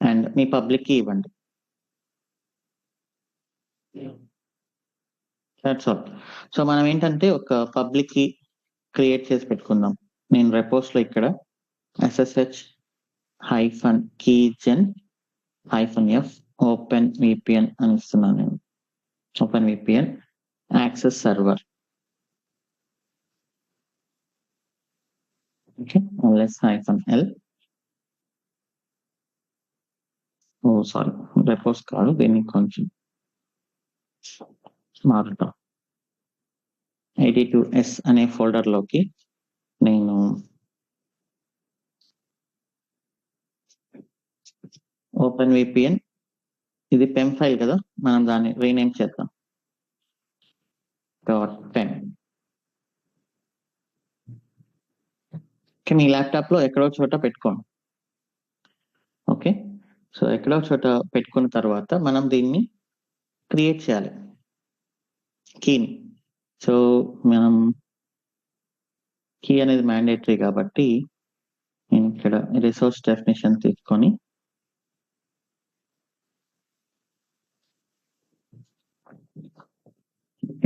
అండ్ మీ పబ్లిక్ కీ ఇవ్వండి. That's all. సో మనం ఏంటంటే ఒక పబ్లిక్ కీ క్రియేట్ చేసి పెట్టుకుందాం. నేను రెపోస్ లో ఇక్కడ SSH -keygen -f open VPN అని ఇస్తున్నాను. నేను open VPN access server. Okay, -l. ఓ సారీ, రెపోస్ కాదు, దీన్ని కొంచెం మారుతాం. 82s అనే ఫోల్డర్ లోకి నేను ఓపెన్ విపిఎన్, ఇది పెమ్ ఫైల్ కదా, మనం దాన్ని రీనేమ్ చేద్దాం .10. మీ ల్యాప్టాప్ లో ఎక్కడో చోట పెట్టుకోండి. ఓకే, సో ఎక్కడో చోట పెట్టుకున్న తర్వాత మనం దీన్ని క్రియేట్ చేయాలి కీని. సో మనం కీ అనేది మ్యాండేటరీ కాబట్టి నేను ఇక్కడ రిసోర్స్ డెఫినేషన్ తీసుకొని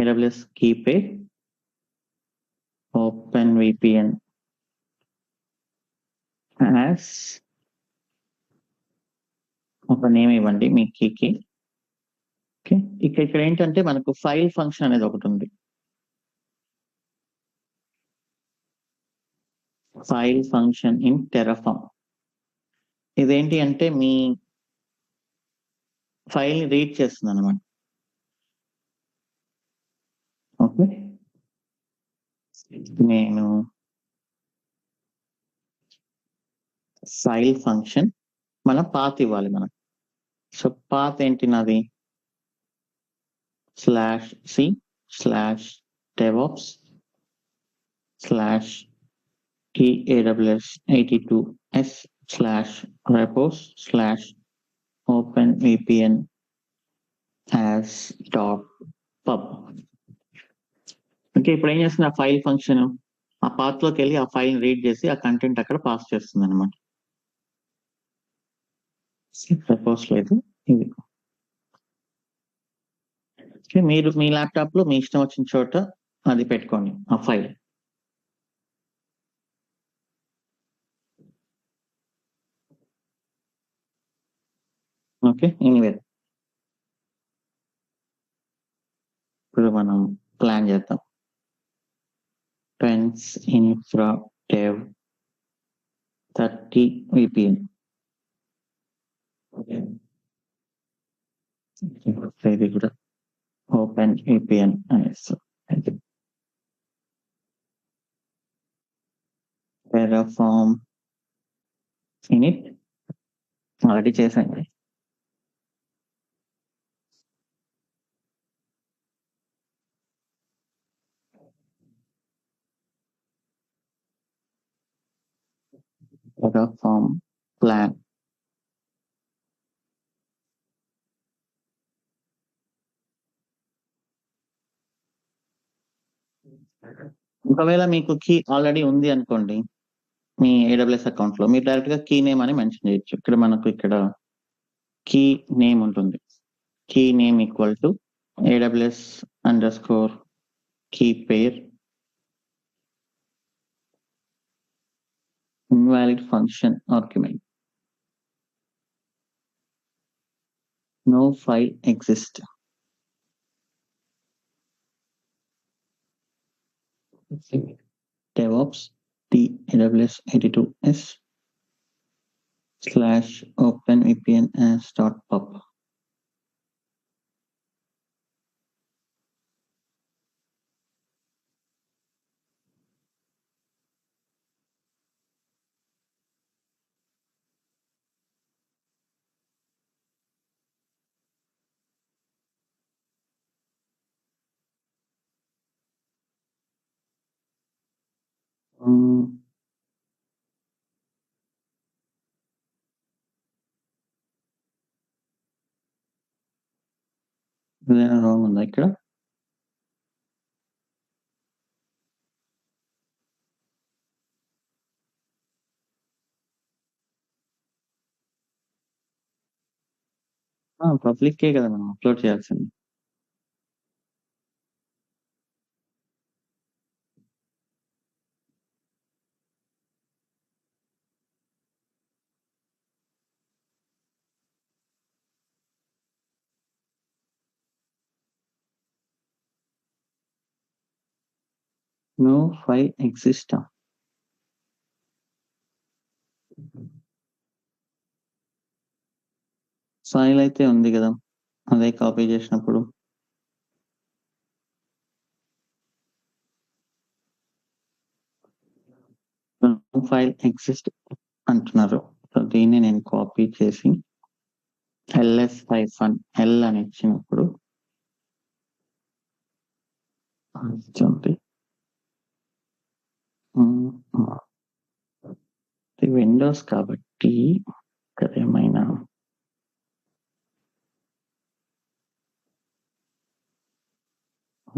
AWS key pair open VPN as ఒక నేమ్ ఇవ్వండి మీ కీకి. ఓకే, ఇక్కడ ఏంటంటే మనకు ఫైల్ ఫంక్షన్ అనేది ఒకటి ఉంది. File function in Terraform. ఇదేంటి అంటే మీ ఫైల్ ని రీడ్ చేస్తుంది అనమాట. ఓకే, నేను ఫైల్ ఫంక్షన్ మనం పాత్ ఇవ్వాలి మనకు. సో పాత్ ఏంటి నాది /c/devops /eaws82s/repos/openvpn as.pub. ఓకే, ఇప్పుడు ఏం చేస్తుంది ఆ ఫైల్ ఫంక్షన్ ఆ పాత్ లోకి వెళ్ళి ఆ ఫైల్ రీడ్ చేసి ఆ కంటెంట్ అక్కడ పాస్ చేస్తుంది అనమాట. రెపోస్ లేదు ఇది. మీరు మీ ల్యాప్టాప్ లో మీ ఇష్టం వచ్చిన చోట అది పెట్టుకోండి ఆ ఫైల్. ఓకే, ఎనీవే ఇప్పుడు మనం ప్లాన్ చేద్దాం. Trends infra dev 30 VPN. ఇది కూడా ఓపెన్ VPN అనేసి టెరాఫార్మ్ ఇనిట్ ఆల్రెడీ చేశాను. టెరాఫార్మ్ ప్లాన్ ఒకవేళ మీకు కీ ఆల్రెడీ ఉంది అనుకోండి మీ AWS అకౌంట్ లో, మీరు డైరెక్ట్ గా కీ నేమ్ అని మెన్షన్ చేయొచ్చు. ఇక్కడ మనకు ఇక్కడ కీ నేమ్ ఉంటుంది. Key name equal to AWS_key pair invalid function argument. No file exists. DevOps AWS82s/openvpn as.pub. ఏదైనా రాంగ్ ఉందా ఇక్కడ? పబ్లిక్కే కదా మనం అప్లోడ్ చేయాల్సింది. No file exists. ఫైల్ అయితే ఉంది కదా, అదే కాపీ చేసినప్పుడు ఫైల్ ఎగ్జిస్ట్ అంటున్నారు. సో దీన్ని నేను కాపీ చేసి ls-l అని ఇచ్చినప్పుడు విండోస్ కాబట్టి ఇక్కడ ఏమైనా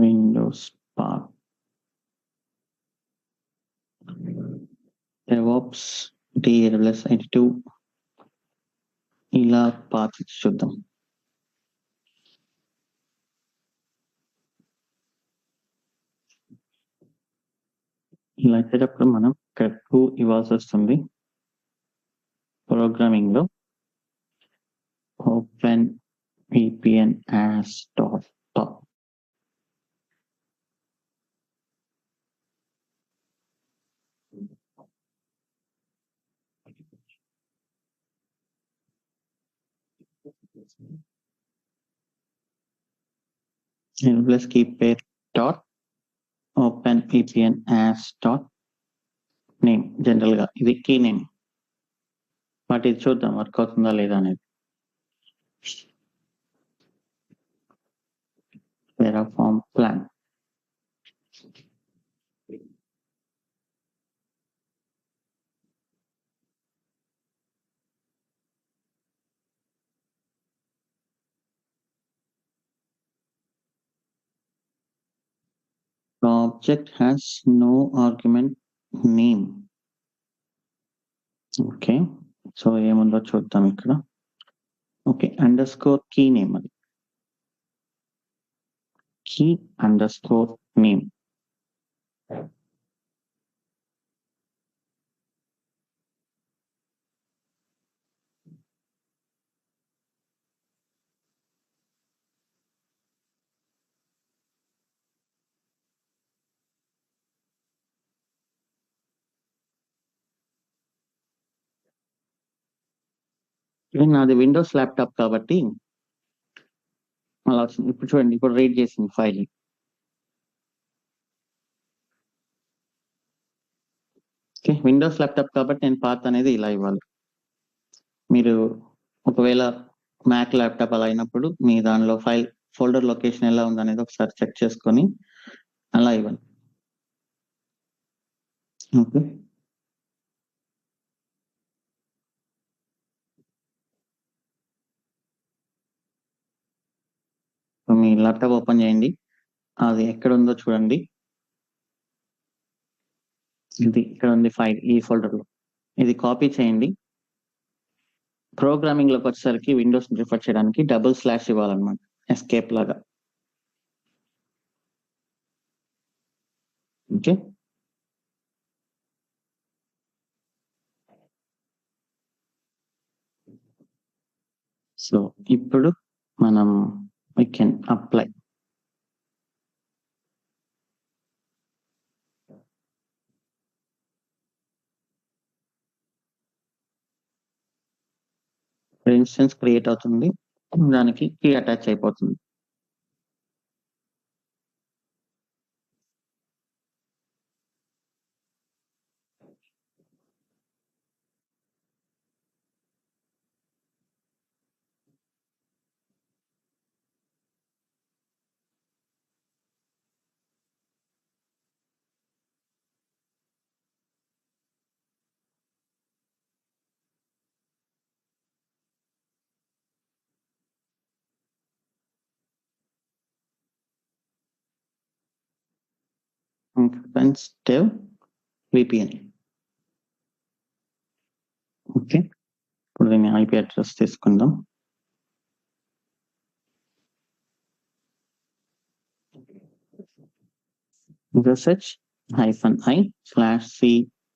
విండోస్ పాత్ DevOps AWS82 ఇలా పాత్ ఇచ్చి చూద్దాం. ఇలా వచ్చేటప్పుడు మనం ఇక్కడ 2 ఇవ్వాల్సి వస్తుంది. ప్రోగ్రామింగ్ లో open VPN as.pub. AWS-key pair dot openvpn as dot name. General గా ఇది కీ నేమ్. బట్ ఇది చూద్దాం వర్క్ అవుతుందా లేదా అనేది. Terraform plan. The object has no argument name. Okay, so ఏముందో చూద్దాం ఇక్కడ. ఓకే, అండర్స్కోర్ కీ నేమ్, అది కీ అండర్స్కోర్ నేమ్. నాది విండోస్ ల్యాప్టాప్ కాబట్టి అలా వచ్చింది. ఇప్పుడు చూడండి, ఇప్పుడు రీడ్ చేసింది ఫైల్. ఓకే, విండోస్ ల్యాప్టాప్ కాబట్టి నేను పాత్ అనేది ఇలా ఇవ్వాలి. మీరు ఒకవేళ మ్యాక్ ల్యాప్టాప్ అలా అయినప్పుడు మీ దానిలో ఫైల్ ఫోల్డర్ లొకేషన్ ఎలా ఉందనేది ఒకసారి చెక్ చేసుకొని అలా ఇవ్వండి. ఓకే, మీ ల్యాప్టాప్ ఓపెన్ చేయండి, అది ఎక్కడ ఉందో చూడండి. ఇది ఇక్కడ ఉంది ఫైల్, ఈ ఫోల్డర్ లో. ఇది కాపీ చేయండి. ప్రోగ్రామింగ్ లోకి వచ్చేసరికి విండోస్ రిఫర్ చేయడానికి డబుల్ స్లాష్ ఇవ్వాలన్నమాట, ఎస్కేప్ లాగా. ఓకే, సో ఇప్పుడు మనం we can apply. Instance create అవుతుంది, దానికి కీ అటాచ్ అయిపోతుంది. Dev VPN. ఓకే, ఇప్పుడు దీన్ని ఐపీ అడ్రస్ తీసుకుందాం. /i/c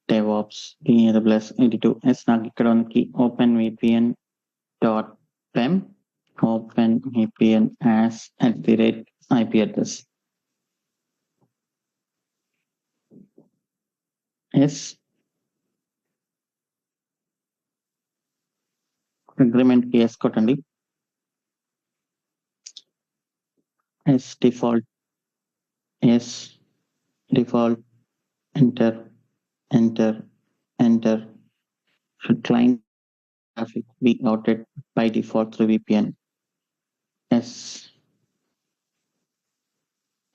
DevOps AWS82s. నాకు ఇక్కడ ఉంది openvpn.pem openvpn as @IP address. Yes agreement కి ఎస్ కొట్టండి. Yes default, yes default, enter enter enter. Should client traffic be routed by default through VPN? Yes.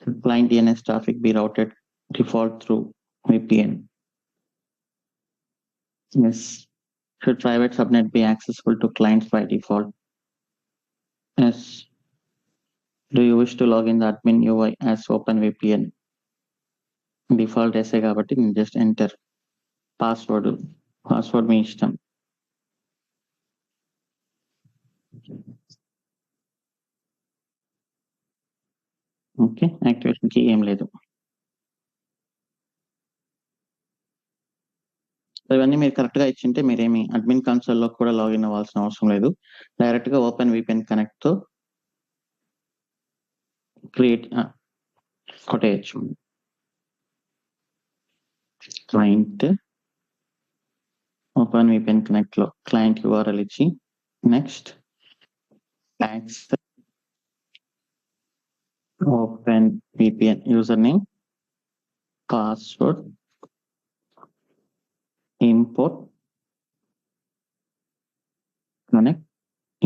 Should client DNS traffic be routed default through VPN? Yes. Should private subnet be accessible to clients by default? Yes. Do you wish to log in the admin UI as OpenVPN? Default essay కాబట్టి just enter. Password మీ ఇష్టం. Okay, activation కి ఏం లేదు. ఇవన్నీ మీరు correct గా ఇచ్చింటే మీరేమి admin console లో కూడా లాగిన్ అవ్వాల్సిన అవసరం లేదు. డైరెక్ట్ గా ఓపెన్ విపిఎన్ కనెక్ట్ తో క్రియేట్ కొట్టేయచ్చు. క్లయింట్ ఓపెన్ విపిఎన్ కనెక్ట్ లో క్లయింట్ URL ఇచ్చి next open VPN user name, password, import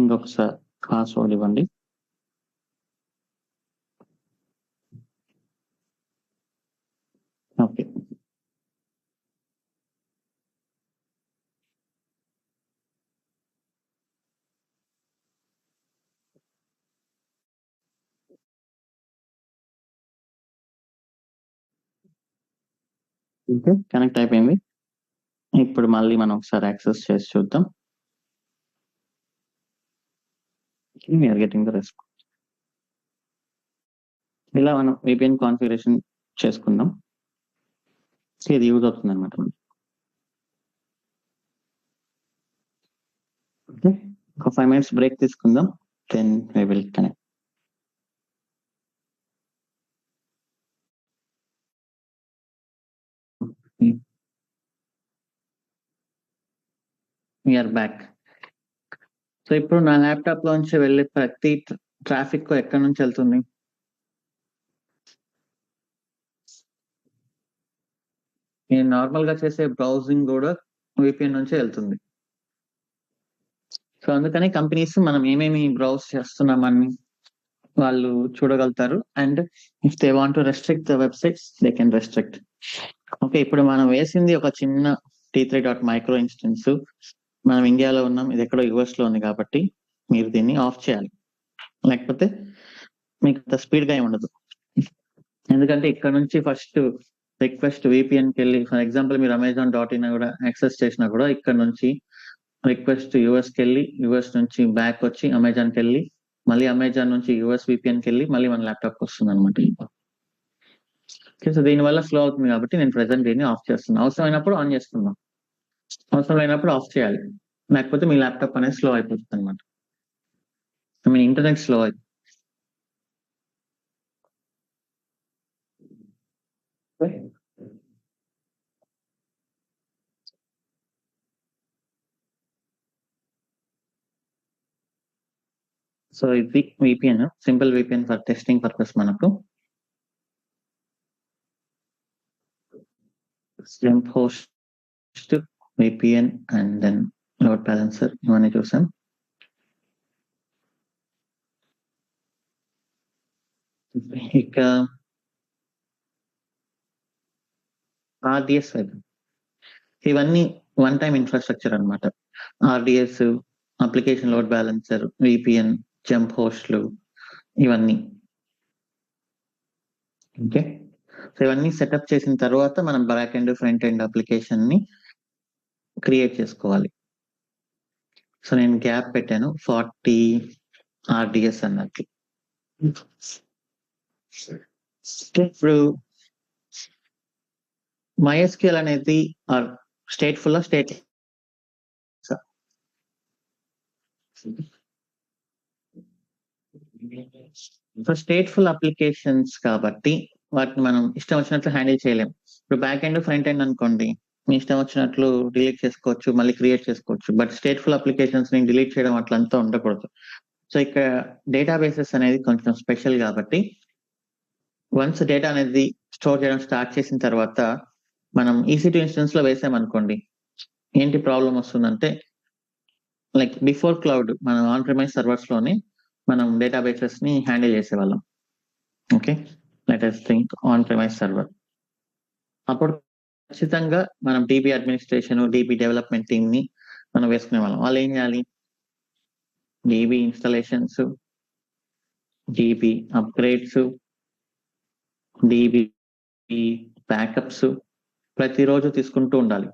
ఇంకొకసారి పాస్వర్డ్ ఇవ్వండి. ఓకే. ఓకే, కనెక్ట్ అయిపోయింది. ఇప్పుడు మళ్ళీ మనం ఒకసారి యాక్సెస్ చేసి చూద్దాం. We're getting the response. ఇలా మనం విపిఎన్ కాన్ఫిగరేషన్ చేసుకుందాం. ఇది యూజ్ అవుతుంది అనమాట. ఓకే, ఒక 5 minutes బ్రేక్ తీసుకుందాం, then we will connect. We're back. So ఇప్పుడు నా ల్యాప్టాప్ లోంచి వెళ్ళే ప్రతి ట్రాఫిక్ ఎక్కడి నుంచి వెళ్తుంది? నేను నార్మల్ గా చేసే బ్రౌజింగ్ కూడా విపిఎన్ నుంచే వెళ్తుంది. సో అందుకని కంపెనీస్ మనం ఏమేమి బ్రౌజ్ చేస్తున్నామని వాళ్ళు చూడగలుగుతారు. And if they want to restrict the websites they can restrict. Okay, ఇప్పుడు మనం వేసింది ఒక చిన్న t3.micro ఇన్స్టెన్స్. మనం ఇండియాలో ఉన్నాం, ఇది ఎక్కడో యుఎస్ లో ఉంది కాబట్టి మీరు దీన్ని ఆఫ్ చేయాలి, లేకపోతే మీకు అంత స్పీడ్ గా ఉండదు. ఎందుకంటే ఇక్కడ నుంచి ఫస్ట్ రిక్వెస్ట్ విపిఎన్కి వెళ్ళి, ఫర్ ఎగ్జాంపుల్ మీరు amazon.in కూడా యాక్సెస్ చేసినా కూడా ఇక్కడ నుంచి రిక్వెస్ట్ యుఎస్కి వెళ్ళి, యుఎస్ నుంచి బ్యాక్ వచ్చి అమెజాన్కి వెళ్ళి, మళ్ళీ అమెజాన్ నుంచి యుఎస్ విపిఎన్కి వెళ్ళి మళ్ళీ మన ల్యాప్టాప్కి వస్తుంది అనమాట. సో దీనివల్ల స్లో అవుతుంది కాబట్టి నేను ప్రెసెంట్ దీన్ని ఆఫ్ చేస్తున్నాను. అవసరమైనప్పుడు ఆన్ చేసుకుందాం, అవసరం లేనప్పుడు ఆఫ్ చేయాలి, లేకపోతే మీ ల్యాప్టాప్ అనేది స్లో అయిపోతుంది అనమాట. ఐ మీన్ ఇంటర్నెట్ స్లో అయిపోతుంది. సో ఇది VPN, simple VPN for testing purpose. మనకు jump host, VPN and then load balancer ఇవన్నీ చూసాం. ఇక ఆర్డిఎస్ వెబ్, ఇవన్నీ వన్ టైమ్ ఇన్ఫ్రాస్ట్రక్చర్ అనమాట. RDS, application load balancer, VPN, jump హోస్ట్లు ఇవన్నీ. ఓకే, సో ఇవన్నీ సెటప్ చేసిన తర్వాత మనం back end front end application ని క్రియేట్ చేసుకోవాలి. సో నేను గ్యాప్ పెట్టాను 40 ఆర్డిఎస్ అన్నట్లు. ఇప్పుడు MySQL అనేది stateful state so stateful applications కాబట్టి వాటిని మనం ఇష్టం వచ్చినట్లు హ్యాండిల్ చేయలేం. ఇప్పుడు బ్యాక్ ఎండ్ ఫ్రంట్ ఎండ్ అనుకోండి, మీ ఇష్టం వచ్చినట్లు డిలీట్ చేసుకోవచ్చు, మళ్ళీ క్రియేట్ చేసుకోవచ్చు. బట్ స్టేట్ఫుల్ అప్లికేషన్స్ ని డిలీట్ చేయడం అట్లంతా ఉండకూడదు. సో ఇక్కడ డేటాబేసెస్ అనేది కొంచెం స్పెషల్ కాబట్టి వన్స్ డేటా అనేది స్టోర్ చేయడం స్టార్ట్ చేసిన తర్వాత మనం EC2 ఇన్స్టెన్స్ లో వేసామనుకోండి, ఏంటి ప్రాబ్లం వస్తుందంటే, లైక్ బిఫోర్ క్లౌడ్ మనం ఆన్ ప్రిమైస్ సర్వర్స్ లోనే మనం డేటాబేసెస్ ని హ్యాండిల్ చేసేవాళ్ళం. Okay, let us think on premise server. అప్పుడు ఖచ్చితంగా మనం DB administration, DB development team ని మనం వేసుకునే వాళ్ళం. వాళ్ళు ఏం చేయాలి? DB installations, DB upgrades, DB backups ప్రతిరోజు తీసుకుంటూ ఉండాలి.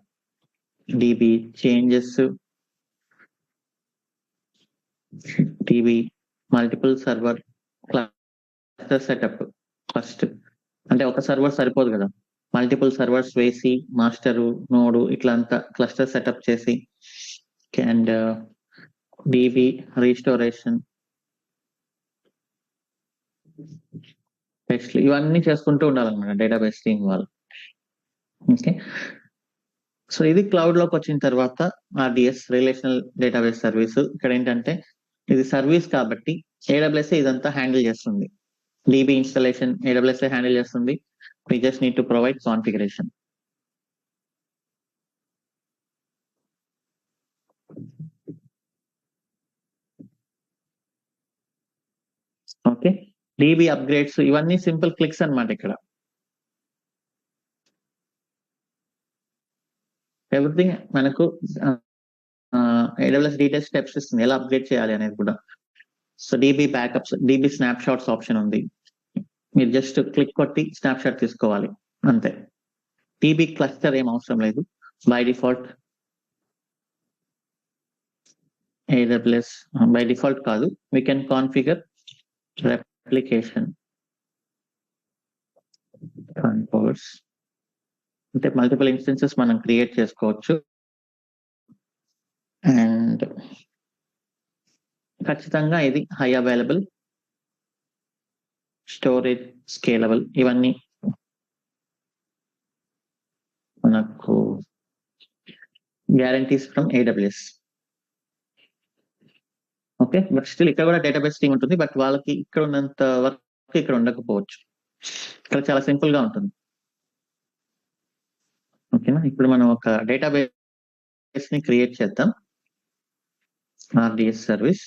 DB changes, DB multiple server cluster setup. First అంటే ఒక సర్వర్ సరిపోదు కదా, మల్టిపుల్ సర్వర్స్ వేసి మాస్టరు నోడు ఇట్లా అంతా క్లస్టర్ సెటప్ చేసి, అండ్ DB రీస్టోరేషన్, టెస్ట్ ఇవన్నీ చేసుకుంటూ ఉండాలన్నమాట డేటాబేస్ టీమ్ వాళ్ళు. ఓకే, సో ఇది క్లౌడ్ లోకి వచ్చిన తర్వాత ఆర్డిఎస్, రిలేషనల్ డేటాబేస్ సర్వీస్. ఇక్కడ ఏంటంటే ఇది సర్వీస్ కాబట్టి AWS ఇదంతా హ్యాండిల్ చేస్తుంది. DB ఇన్స్టాలేషన్ AWS హ్యాండిల్ చేస్తుంది. We just need to provide configuration. DB upgrades ఇవన్నీ సింపుల్ క్లిక్స్ అన్నమాట. ఇక్కడ ఎవ్రీథింగ్ మనకు AWS డీటెయిల్స్ స్టెప్స్ ఇస్తుంది ఎలా అప్గ్రేడ్ చేయాలి అనేది కూడా. So DB backups, DB snapshots option ఉంది. మీరు జస్ట్ క్లిక్ కొట్టి స్నాప్ షాట్ తీసుకోవాలి అంతే. డీబీ క్లస్టర్ ఏం అవసరం లేదు. By default AWS by default కాదు, we can configure replication controls అంటే మల్టిపుల్ ఇన్స్టెన్సెస్ మనం క్రియేట్ చేసుకోవచ్చు. అండ్ ఖచ్చితంగా ఇది హై అవైలబుల్, స్టోరేజ్ స్కేలబుల్, ఇవన్నీ మనకు guarantees from AWS. Okay, but still ఇక్కడ కూడా డేటాబేస్ టీమ్ ఉంటుంది, బట్ వాళ్ళకి ఇక్కడ ఉన్నంత వర్క్ ఇక్కడ ఉండకపోవచ్చు. ఇక్కడ చాలా సింపుల్ గా ఉంటుంది. ఓకేనా, ఇప్పుడు మనం ఒక డేటాబేస్ ని క్రియేట్ చేద్దాం. RDS సర్వీస్,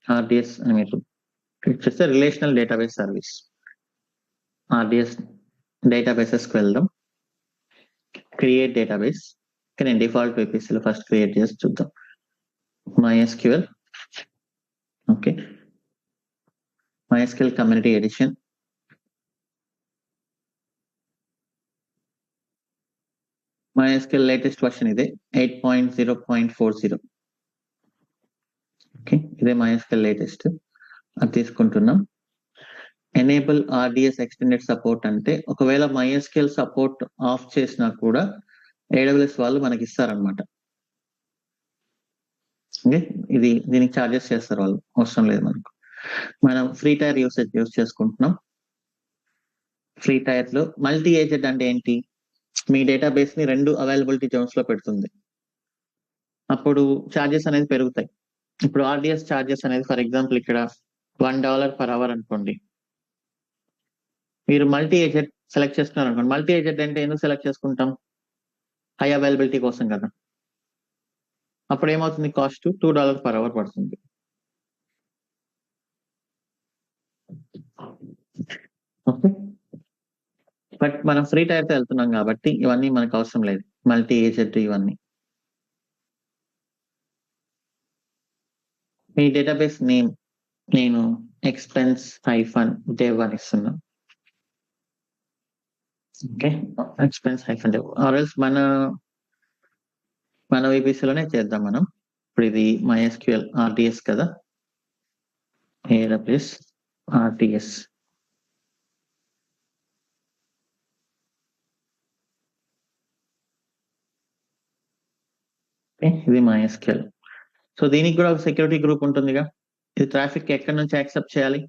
RDS అని మీరు క్లిక్ చేస్తే రిలేషనల్ డేటాబేస్ సర్వీస్. RDS డేటాబేసెస్కి వెళ్దాం. క్రియేట్ డేటాబేస్, నేను డిఫాల్ట్ VPCలో ఫస్ట్ క్రియేట్ చేసి చూద్దాం. MySQL, okay, MySQL community edition. MySQL latest version ఇదే 8.0.40. ఓకే, ఇదే MySQL లేటెస్ట్, అది తీసుకుంటున్నాం. ఎనేబుల్ RDS ఎక్స్టెండెడ్ సపోర్ట్ అంటే ఒకవేళ MySQL సపోర్ట్ ఆఫ్ చేసినా కూడా AWS వాళ్ళు మనకి ఇస్తారనమాట. ఓకే, దీనికి ఛార్జెస్ చేస్తారు వాళ్ళు, అవసరం లేదు మనకు. మనం ఫ్రీ టైర్ యూస్ చేసుకుంటున్నాం. ఫ్రీ టైర్ లో మల్టీ ఏజెంట్ అంటే ఏంటి, మీ డేటాబేస్ ని 2 అవైలబిలిటీ జోన్స్ లో పెడుతుంది. అప్పుడు ఛార్జెస్ అనేది పెరుగుతాయి. ఇప్పుడు RDS ఛార్జెస్ అనేది ఫర్ ఎగ్జాంపుల్ ఇక్కడ $1 per hour అనుకోండి. మీరు మల్టీ ఏజెంట్ సెలెక్ట్ చేసుకున్నారు అనుకోండి. మల్టీ ఏజెంట్ అంటే ఎందుకు సెలెక్ట్ చేసుకుంటాం, హై అవైలబిలిటీ కోసం కదా. అప్పుడు ఏమవుతుంది, కాస్ట్ $2 per hour పడుతుంది. ఓకే, బట్ మనం ఫ్రీ టైర్ తో వెళ్తున్నాం కాబట్టి ఇవన్నీ మనకు అవసరం లేదు, మల్టీ ఏజెంట్ ఇవన్నీ. మీ డేటాబేస్ నేమ్ నేను expense-dev అని ఇస్తున్నా. ఓకే, expense-dev ఆర్ ఎల్స్ మన VPCలోనే చేద్దాం మనం. ఇప్పుడు ఇది MySQL RDS కదా, AWS RDS. ఇది MySQL. సో దీనికి కూడా ఒక సెక్యూరిటీ గ్రూప్ ఉంటుందిగా. ఇది ట్రాఫిక్ ఎక్కడి నుంచి యాక్సెప్ట్ చేయాలి,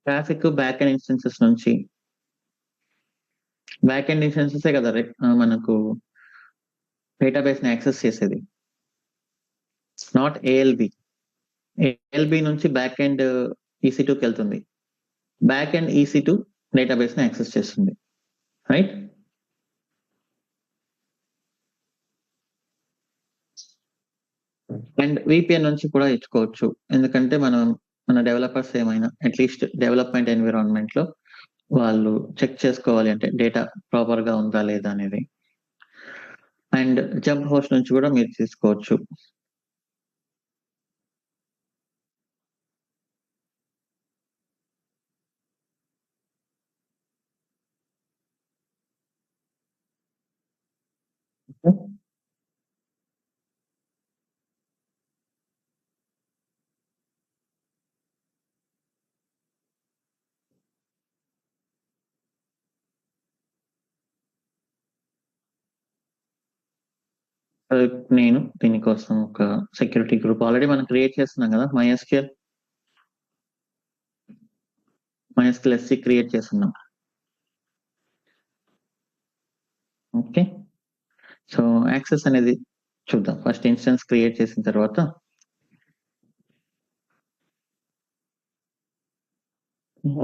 ట్రాఫిక్ బ్యాక్ ఎండ్ ఇన్స్టెన్సెస్ నుంచి. బ్యాక్ ఎండ్ ఇన్స్టెన్సెసే కదా మనకు డేటాబేస్ ని యాక్సెస్ చేసేది, నాట్ ALB నుంచి బ్యాక్ ఎండ్ EC2కి వెళ్తుంది. బ్యాక్ ఎండ్ EC2 డేటాబేస్ ని యాక్సెస్ చేస్తుంది, రైట్. అండ్ VPN నుంచి కూడా ఇచ్చుకోవచ్చు, ఎందుకంటే మన డెవలపర్స్ ఏమైనా అట్లీస్ట్ డెవలప్మెంట్ ఎన్విరాన్మెంట్ లో వాళ్ళు చెక్ చేసుకోవాలి అంటే డేటా ప్రాపర్ గా ఉందా లేదా అనేది. అండ్ జంప్ హోస్ట్ నుంచి కూడా మీరు తీసుకోవచ్చు. నేను దీనికోసం ఒక సెక్యూరిటీ గ్రూప్ ఆల్రెడీ మనం క్రియేట్ చేస్తున్నాం కదా, MySQL SC క్రియేట్ చేస్తున్నాం. ఓకే, సో యాక్సెస్ అనేది చూద్దాం. ఫస్ట్ ఇన్స్టెన్స్ క్రియేట్ చేసిన తర్వాత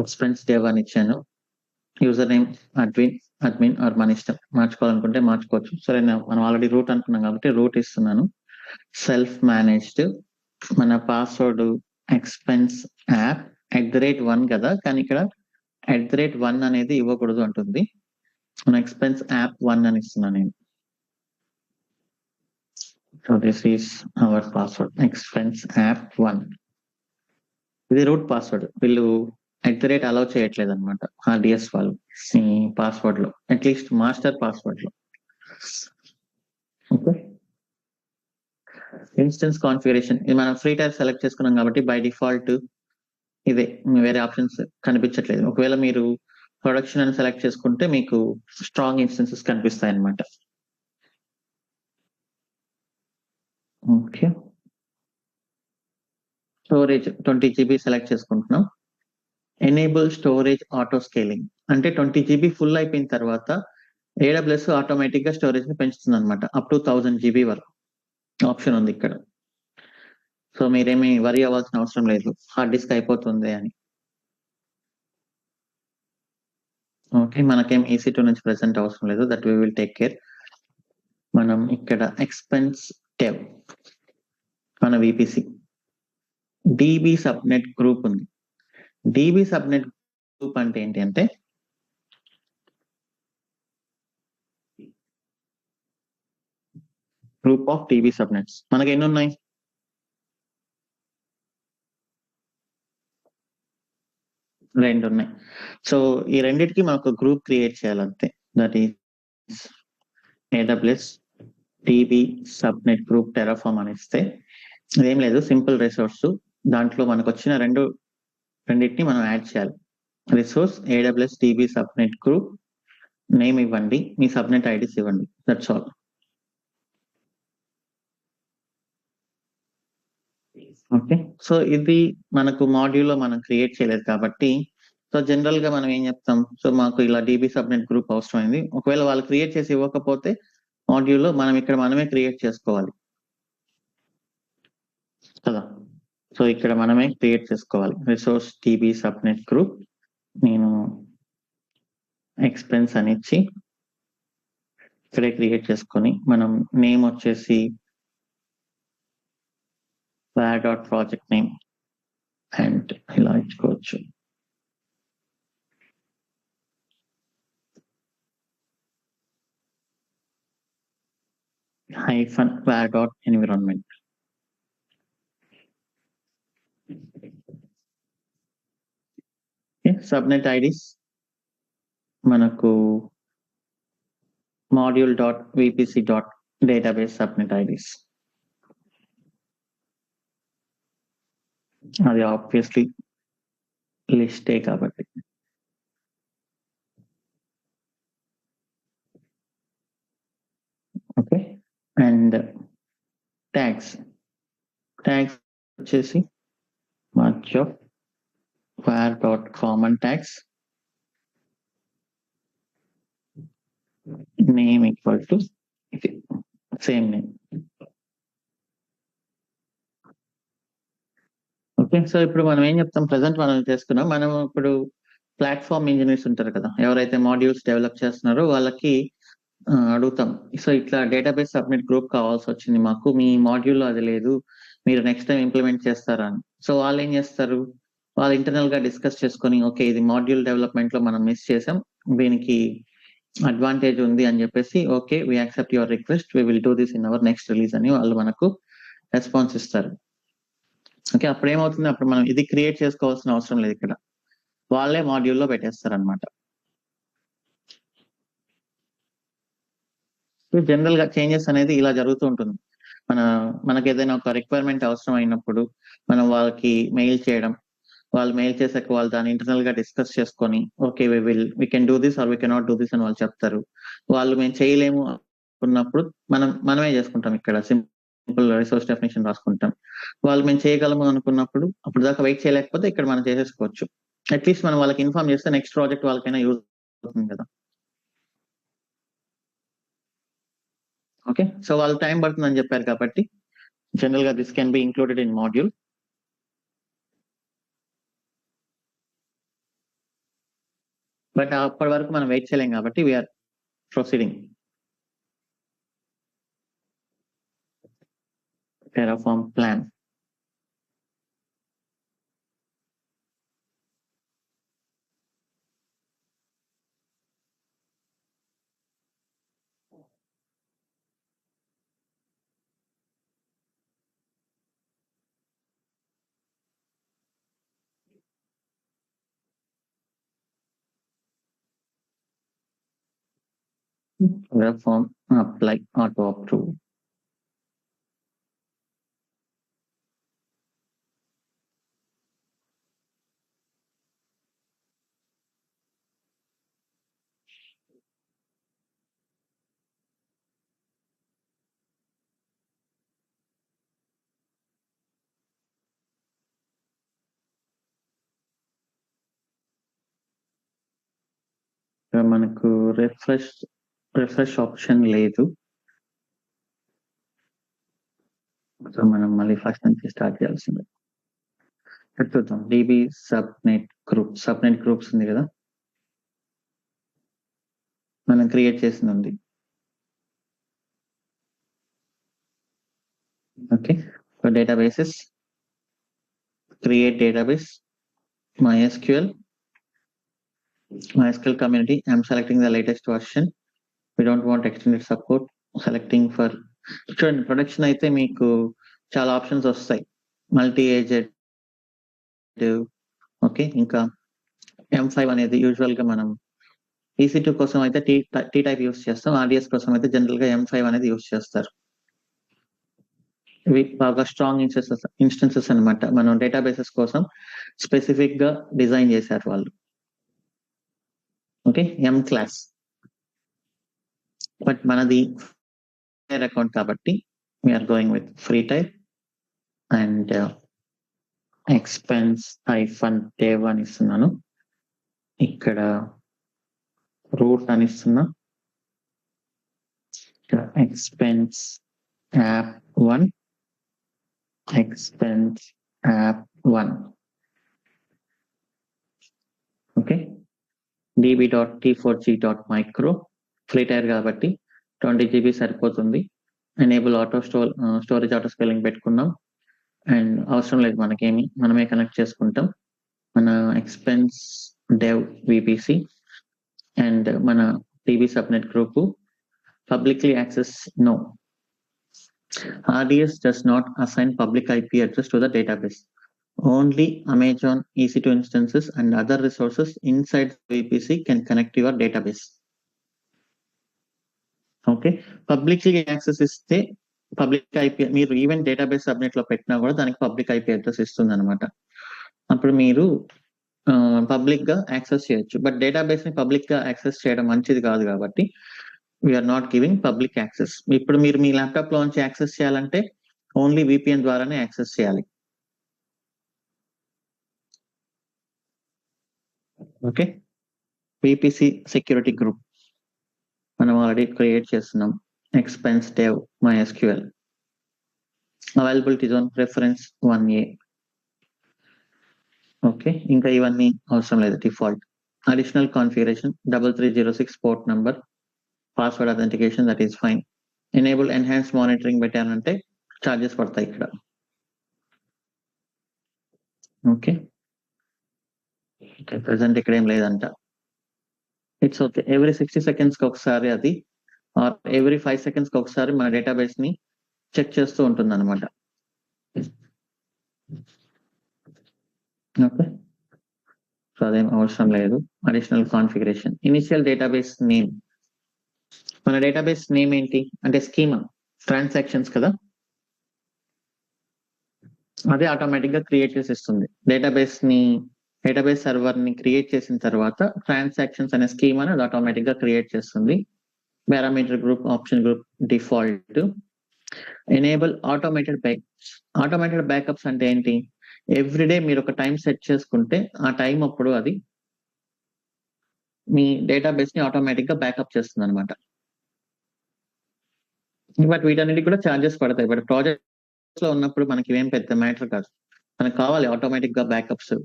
ఎక్స్పెన్స్ డెవ్ అని ఇచ్చాను. యూజర్ నేమ్ అడ్మిన్ ఆర్ మన ఇష్టం, మార్చుకోవాలనుకుంటే మార్చుకోవచ్చు. సరే, మనం ఆల్రెడీ రూట్ అనుకున్నాం కాబట్టి రూట్ ఇస్తున్నాను. సెల్ఫ్ మేనేజ్డ్, మన పాస్వర్డ్ ఎక్స్పెన్స్ యాప్ @1 కదా, కానీ ఇక్కడ @1 అనేది ఇవ్వకూడదు అంటుంది. మన ఎక్స్పెన్స్ యాప్ 1 అని ఇస్తున్నాను నేను. So this is our password expense app 1. ఇది రూట్ పాస్వర్డ్. వీళ్ళు అలౌ చేయట్లేదు అనమాట RDS వాళ్ళు ఈ పాస్వర్డ్ లో, అట్లీస్ట్ మాస్టర్ పాస్వర్డ్ లో. ఓకే, ఇన్స్టెన్స్ కాన్ఫిగరేషన్ ఇది మనం ఫ్రీ టైప్ సెలెక్ట్ చేసుకున్నాం కాబట్టి బై డిఫాల్ట్ ఇదే, వేరే ఆప్షన్స్ కనిపించట్లేదు. ఒకవేళ మీరు ప్రొడక్షన్ అని సెలెక్ట్ చేసుకుంటే మీకు స్ట్రాంగ్ ఇన్స్టెన్సెస్ కనిపిస్తాయి అన్నమాట. ఓకే, స్టోరేజ్ 20 GB సెలెక్ట్ చేసుకుంటున్నాం. ఎనేబుల్ స్టోరేజ్ ఆటో స్కేలింగ్ అంటే 20 GB ఫుల్ అయిపోయిన తర్వాత AWS ఆటోమేటిక్ గా స్టోరేజ్ ని పెంచుతుంది అనమాట, అప్ టు 1000 GB వరకు ఆప్షన్ ఉంది ఇక్కడ. సో మీరేమి వరి అవ్వాల్సిన అవసరం లేదు హార్డ్ డిస్క్ అయిపోతుంది అని. ఓకే, మనకేం EC2 నుంచి ప్రెసెంట్ అవసరం లేదు, that we will take care. మనం ఇక్కడ ఎక్స్పెన్స్ డెవ్, మన VPC DB సబ్నెట్ గ్రూప్ ఉంది. DB సబ్నెట్ గ్రూప్ అంటే ఏంటి అంటే గ్రూప్ ఆఫ్ DB సబ్నెట్స్. మనకి ఎన్ని ఉన్నాయి? 2 ఉన్నాయి. సో ఈ రెండింటికి మనం ఒక గ్రూప్ క్రియేట్ చేయాలంతే. That is AWS DB subnet group Terraform అని ఇస్తే ఇదేం లేదు, సింపుల్ రిసోర్స్. దాంట్లో మనకు వచ్చిన రెండింటిని మనం యాడ్ చేయాలి. Resource AWS DB subnet group name ఇవ్వండి, మీ సబ్నెట్ ఐడీస్ ఇవ్వండి, దట్స్ ఆల్. ఓకే, సో ఇది మనకు మాడ్యూల్లో మనం క్రియేట్ చేయలేదు కాబట్టి, సో జనరల్ గా మనం ఏం చెప్తాం, సో మాకు ఇలా DB సబ్నెట్ గ్రూప్ అవసరమైంది. ఒకవేళ వాళ్ళు క్రియేట్ చేసి ఇవ్వకపోతే మాడ్యూల్లో మనం ఇక్కడ మనమే క్రియేట్ చేసుకోవాలి కదా. సో ఇక్కడ మనమే క్రియేట్ చేసుకోవాలి. రిసోర్స్ DB సబ్నెట్ గ్రూప్, నేను ఎక్స్పెన్స్ అని ఇచ్చి ఇక్కడే క్రియేట్ చేసుకొని మనం నేమ్ వచ్చేసి var.project name అండ్ ఇలా ఇచ్చుకోవచ్చు. -var.environment. సబ్నెట్ ఐడీస్ మనకు module.vpc.database సబ్నెట్ ఐడీస్. అది ఆబ్వియస్లీ లిస్టే కాబట్టి. ఓకే, అండ్ ట్యాగ్స్ వచ్చేసి much of var.common tags name equal to same name. Okay, so ఇప్పుడు మనం ఏం చెప్తాం, ప్రెసెంట్ మనం చేసుకున్నాం. మనం ఇప్పుడు ప్లాట్ఫామ్ ఇంజనీర్స్ ఉంటారు కదా, ఎవరైతే మాడ్యూల్స్ డెవలప్ చేస్తున్నారో వాళ్ళకి అడుగుతాం, సో ఇట్లా డేటాబేస్ సబ్మిట్ గ్రూప్ కావాల్సి వచ్చింది మాకు, మీ మాడ్యూల్లో అది లేదు, మీరు నెక్స్ట్ టైం ఇంప్లిమెంట్ చేస్తారా అని. సో వాళ్ళు ఏం చేస్తారు, వాళ్ళు ఇంటర్నల్ గా డిస్కస్ చేసుకొని, ఓకే ఇది మాడ్యూల్ డెవలప్మెంట్ లో మనం మిస్ చేసాం, దీనికి అడ్వాంటేజ్ ఉంది అని చెప్పేసి, okay we accept your request, we will do this in our next release అని వాళ్ళు మనకు రెస్పాన్స్ ఇస్తారు. ఓకే, అప్పుడు ఏమవుతుంది, అప్పుడు మనం ఇది క్రియేట్ చేసుకోవాల్సిన అవసరం లేదు, ఇక్కడ వాళ్ళే మాడ్యూల్లో పెట్టేస్తారు అనమాట. జనరల్ గా చేంజెస్ అనేది ఇలా జరుగుతూ ఉంటుంది. మనకి ఏదైనా ఒక రిక్వైర్మెంట్ అవసరం అయినప్పుడు మనం వాళ్ళకి మెయిల్ చేయడం, వాళ్ళు మెయిల్ చేసాక వాళ్ళు దాన్ని ఇంటర్నల్ గా డిస్కస్ చేసుకొని, okay we can do this or we cannot do this అని వాళ్ళు చెప్తారు. వాళ్ళు మేము చేయలేము అనుకున్నప్పుడు మనమే చేసుకుంటాం, ఇక్కడ సింపుల్ రిసోర్స్ డెఫినేషన్ రాసుకుంటాం. వాళ్ళు మేము చేయగలము అనుకున్నప్పుడు అప్పుడు దాకా వెయిట్ చేయలేకపోతే ఇక్కడ మనం చేసేసుకోవచ్చు. అట్లీస్ట్ మనం వాళ్ళకి ఇన్ఫార్మ్ చేస్తే నెక్స్ట్ ప్రాజెక్ట్ వాళ్ళకైనా యూజ్ అవుతుంది కదా. ఓకే, సో వాళ్ళు టైం పడుతుందని చెప్పారు కాబట్టి జనరల్ గా this can be included in module. But అప్పటి వరకు మనం వెయిట్ చేయలేం కాబట్టి we're proceeding. Terraform plan. Terraform apply auto approve. మనకు రిఫ్రెష్ ఆప్షన్ లేదు. సో మనం మళ్ళీ ఫస్ట్ నుంచి స్టార్ట్ చేయాల్సిందే. చూద్దాం. డిబి సబ్నెట్ గ్రూప్స్ ఉంది కదా, మనం క్రియేట్ చేసింది ఉంది. Okay, so databases, create database, MySQL community. I'm selecting the latest version. We don't want extended support. Selecting for చూడండి, ప్రొడక్షన్ అయితే మీకు చాలా ఆప్షన్స్ వస్తాయి. మల్టీ ఏజెడ్, ఓకే, ఇంకా M5 అనేది యూజువల్ గా మనం EC2 కోసం అయితే టీ టైప్ యూస్ చేస్తాం. RDS కోసం అయితే జనరల్ గా M5 అనేది యూస్ చేస్తారు. ఇవి బాగా స్ట్రాంగ్ ఇన్స్టెన్సెస్ అన్నమాట. మనం డేటాబేసెస్ కోసం స్పెసిఫిక్ గా డిజైన్ చేశారు వాళ్ళు. Okay, M class. బట్ మనది అకౌంట్ కాబట్టి we're going with free type and expense -dev అని ఇస్తున్నాను. ఇక్కడ రూట్ అని ఇస్తున్నా. Expense app 1, expense app 1. Okay, db.t4g.micro free tier కాబట్టి 20 GB సరిపోతుంది. ఎనేబుల్ స్టోరేజ్ ఆటో స్కేలింగ్ పెట్టుకున్నాం. అండ్ అవసరం లేదు మనకేమి, మనమే కనెక్ట్ చేసుకుంటాం. మన ఎక్స్పెన్స్ dev VPC అండ్ మన DB subnet group publicly access no. RDS does not assign public IP address to the database. Only Amazon EC2 instances and other resources inside VPC can connect to your database. Okay, publicly access ఇస్తే public IP, మీరు even database subnet లో పెట్టినా కూడా దానికి public IP address ఇస్తుంది అనమాట. అప్పుడు మీరు పబ్లిక్ గా యాక్సెస్ చేయొచ్చు. బట్ డేటాబేస్ ని పబ్లిక్ గా యాక్సెస్ చేయడం మంచిది కాదు కాబట్టి we're not giving public access. ఇప్పుడు మీరు మీ ల్యాప్టాప్ లో నుంచి యాక్సెస్ చేయాలంటే ఓన్లీ VPN ద్వారానే యాక్సెస్ చేయాలి. ఓకే, VPC సెక్యూరిటీ గ్రూప్ మనం ఆల్రెడీ క్రియేట్ చేస్తున్నాం. Expense dev MySQL, availability zone preference 1A. Okay, ఇంకా ఇవన్నీ అవసరం లేదు, default. Additional configuration 3306 port number, password authentication, that is fine. Enable enhanced monitoring పెట్టానంటే ఛార్జెస్ పడతాయి ఇక్కడ. ఓకే, ప్రెసెంట్ ఇక్కడ ఏం లేదంట. It's okay. ఎవ్రీ 60 seconds కి ఒకసారి అది, ఆర్ ఎవ్రీ 5 seconds కి ఒకసారి మన డేటాబేస్ ని చెక్ చేస్తూ ఉంటుంది అనమాట. ఓకే, సో అదేం అవసరం లేదు. Additional configuration, initial database name. మన డేటాబేస్ నేమ్ ఏంటి అంటే స్కీమా, ట్రాన్సాక్షన్స్ కదా, అదే ఆటోమేటిక్ గా క్రియేట్ చేసి ఇస్తుంది. డేటాబేస్ సర్వర్ ని క్రియేట్ చేసిన తర్వాత ట్రాన్సాక్షన్స్ అనే స్కీమా అది ఆటోమేటిక్ గా క్రియేట్ చేస్తుంది. Parameter group, option group, default. Enable automated backups అంటే ఏంటి? ఎవ్రీడే మీరు ఒక టైం సెట్ చేసుకుంటే ఆ టైం అప్పుడు అది మీ డేటాబేస్ ని ఆటోమేటిక్ గా బ్యాకప్ చేస్తుంది అనమాట. బట్ వీటన్నిటికి కూడా ఛార్జెస్ పడతాయి. బట్ ప్రాజెక్ట్ లో ఉన్నప్పుడు మనకి ఇవేం పెద్ద మ్యాటర్ కాదు. మనకు కావాలి ఆటోమేటిక్ గా బ్యాకప్స్.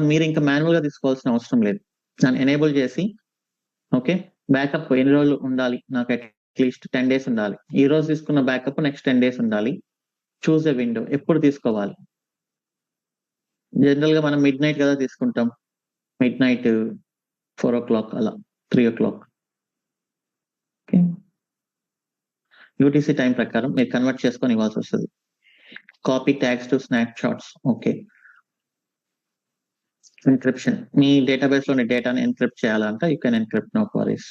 మీరు ఇంకా మాన్యువల్ గా తీసుకోవాల్సిన అవసరం లేదు. దాన్ని ఎనేబుల్ చేసి ఓకే బ్యాకప్ ఎన్ని రోజులు ఉండాలి, నాకు అట్లీస్ట్ 10 days ఉండాలి, ఈ రోజు తీసుకున్న బ్యాకప్ నెక్స్ట్ 10 days ఉండాలి, చూస్ ఎ విండో, ఎప్పుడు తీసుకోవాలి. జనరల్ గా మనం మిడ్ నైట్ కదా తీసుకుంటాం, మిడ్ నైట్ 4 o'clock అలా 3 o'clock. ఓకే యూటీసీ టైం ప్రకారం మీరు కన్వర్ట్ చేసుకొని ఇవ్వాల్సి వస్తుంది. Copy tags to snapshots. Okay encryption, మీ డేటాబేస్ లోని డేటాని ఎన్క్రిప్ట్ చేయాలంటే you can encrypt, no queries.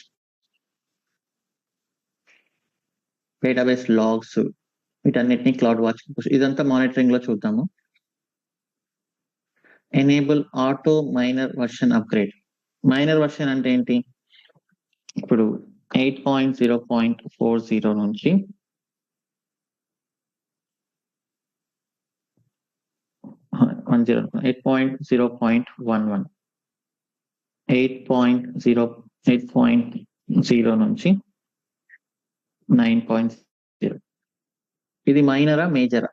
Database logs వీటన్నిటిని క్లౌడ్ వాచ్, ఇదంతా మానిటరింగ్ లో చూద్దాము. Enable auto minor version upgrade. Minor version అంటే ఏంటి, ఇప్పుడు 8.0.40 నుంచి 8.0.11 8.0 నుంచి 9.0. ఇది మైనరా మేజరా?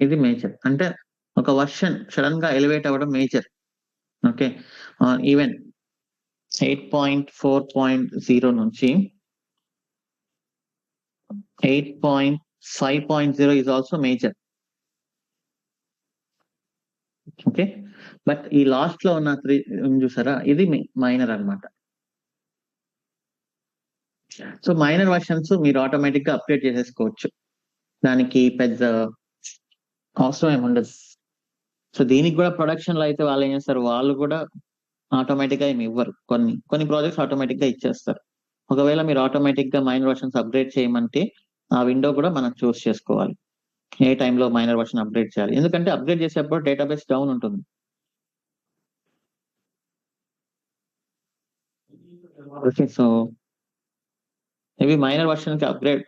ఇది మేజర్. అంటే ఒక వర్షన్ సడన్ గా ఎలివేట్ అవ్వడం మేజర్. ఓకే ఈవెన్ 8.4.0 నుంచి 8.5.0 is also major. Okay but ఈ లాస్ట్ లో ఉన్న 3 చూసారా, ఇది మైనర్ అన్నమాట. సో మైనర్ వర్షన్స్ మీరు ఆటోమేటిక్ గా అప్డేట్ చేసేసుకోవచ్చు, దానికి పెద్ద అవసరం ఏమి ఉండదు. సో దీనికి కూడా ప్రొడక్షన్ లో అయితే వాళ్ళు ఏం చేస్తారు, వాళ్ళు కూడా ఆటోమేటిక్ గా ఏమి ఇవ్వరు, కొన్ని ప్రాజెక్ట్స్ ఆటోమేటిక్ గా ఇచ్చేస్తారు. ఒకవేళ మీరు ఆటోమేటిక్ గా మైనర్ వర్షన్స్ అప్డేట్ చేయమంటే ఆ విండో కూడా మనం చూస్ చేసుకోవాలి, ఏ టైంలో మైనర్ వర్షన్ అప్డేట్ చేయాలి. ఎందుకంటే అప్డేట్ చేసేప్పుడు డేటాబేస్ డౌన్ ఉంటుంది. ఓకే సో ఇవి మైనర్ వర్షన్ కి అప్గ్రేడ్